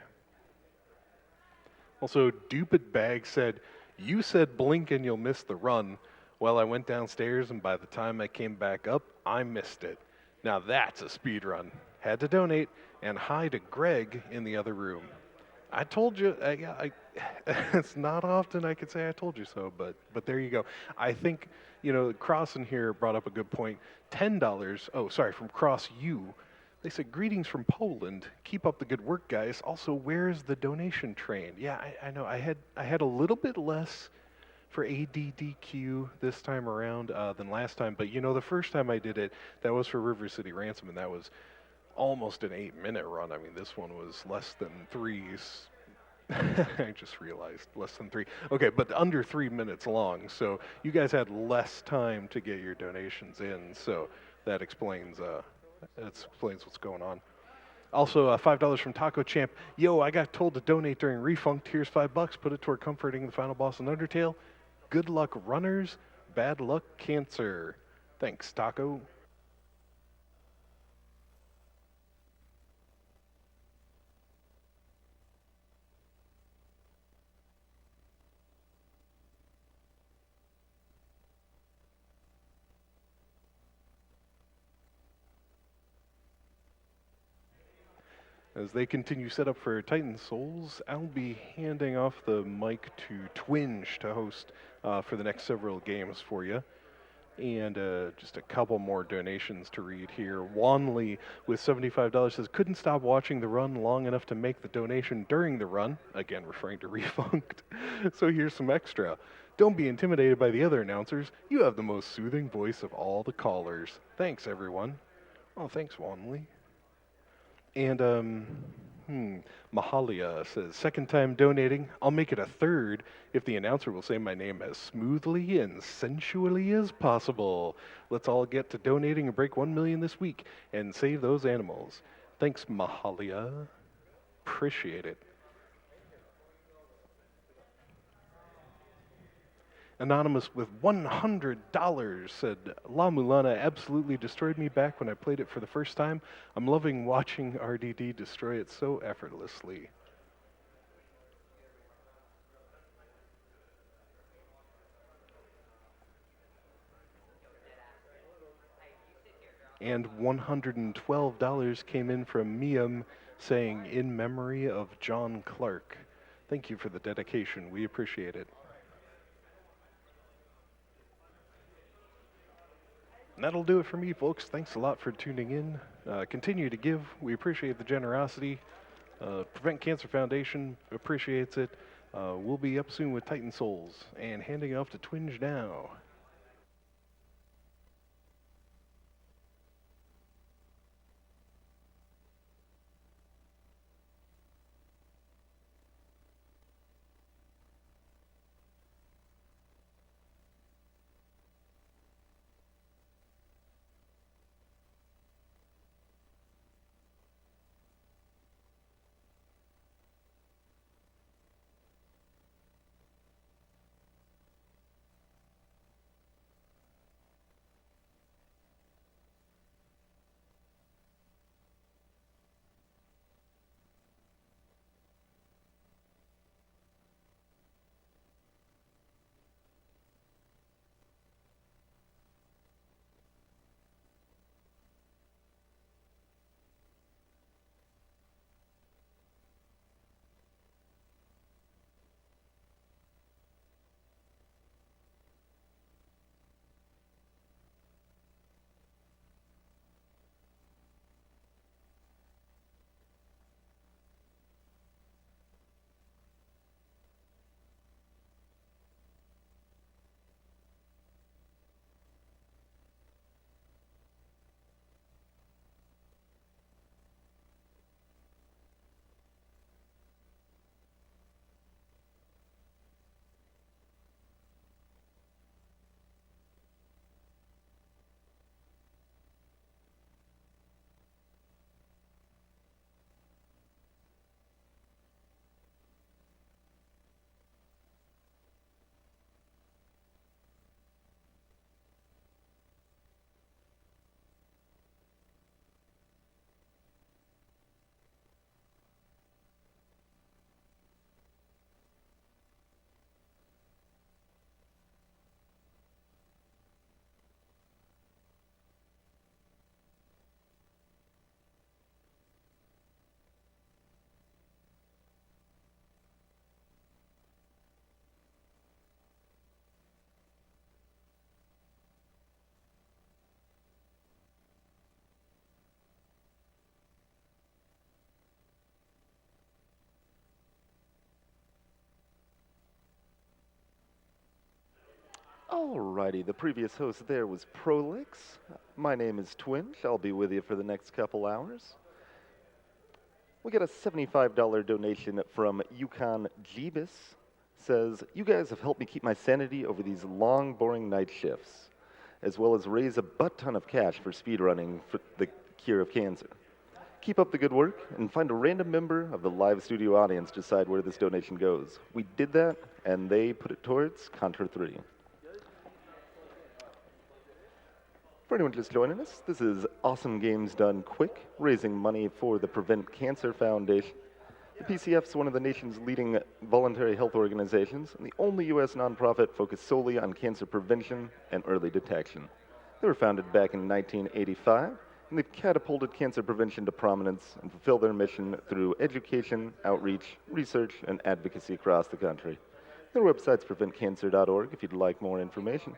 Also, Dupid Bag said, you said blink and you'll miss the run. Well, I went downstairs and by the time I came back up, I missed it. Now that's a speed run. Had to donate, and hi to Greg in the other room. I told you, it's not often I could say I told you so, but there you go. I think, Cross in here brought up a good point. $10, from Cross U. They said, greetings from Poland. Keep up the good work, guys. Also, where's the donation train? Yeah, I know. I had a little bit less for ADDQ this time around than last time, but the first time I did it, that was for River City Ransom, and that was almost an 8-minute run. I mean, this one was less than 3. I just realized less than 3. Okay, but under 3 minutes long. So you guys had less time to get your donations in. So that explains what's going on. Also, $5 from Taco Champ. Yo, I got told to donate during Refunked. Here's $5. Put it toward comforting the final boss in Undertale. Good luck, runners. Bad luck, cancer. Thanks, Taco. As they continue setup for Titan Souls, I'll be handing off the mic to Twinge to host for the next several games for you. And just a couple more donations to read here. Wanley with $75 says, couldn't stop watching the run long enough to make the donation during the run. Again, referring to Refunked. So here's some extra. Don't be intimidated by the other announcers. You have the most soothing voice of all the callers. Thanks, everyone. Oh, thanks, Wanley. And, Mahalia says, second time donating. I'll make it a third if the announcer will say my name as smoothly and sensually as possible. Let's all get to donating and break 1 million this week and save those animals. Thanks, Mahalia. Appreciate it. Anonymous with $100 said, La-Mulana absolutely destroyed me back when I played it for the first time. I'm loving watching RDD destroy it so effortlessly. And $112 came in from Miam saying, in memory of John Clark. Thank you for the dedication. We appreciate it. And that'll do it for me, folks. Thanks a lot for tuning in. Continue to give. We appreciate the generosity. Prevent Cancer Foundation appreciates it. We'll be up soon with Titan Souls. And handing off to Twinge now. Alrighty, the previous host there was Prolix. My name is Twinge. I'll be with you for the next couple hours. We got a $75 donation from Yukon Jeebus. Says, you guys have helped me keep my sanity over these long, boring night shifts, as well as raise a butt ton of cash for speedrunning for the cure of cancer. Keep up the good work and find a random member of the live studio audience decide where this donation goes. We did that, and they put it towards Contra 3. For anyone just joining us, this is Awesome Games Done Quick, raising money for the Prevent Cancer Foundation. The PCF is one of the nation's leading voluntary health organizations and the only U.S. nonprofit focused solely on cancer prevention and early detection. They were founded back in 1985, and they've catapulted cancer prevention to prominence and fulfill their mission through education, outreach, research, and advocacy across the country. Their website's preventcancer.org if you'd like more information.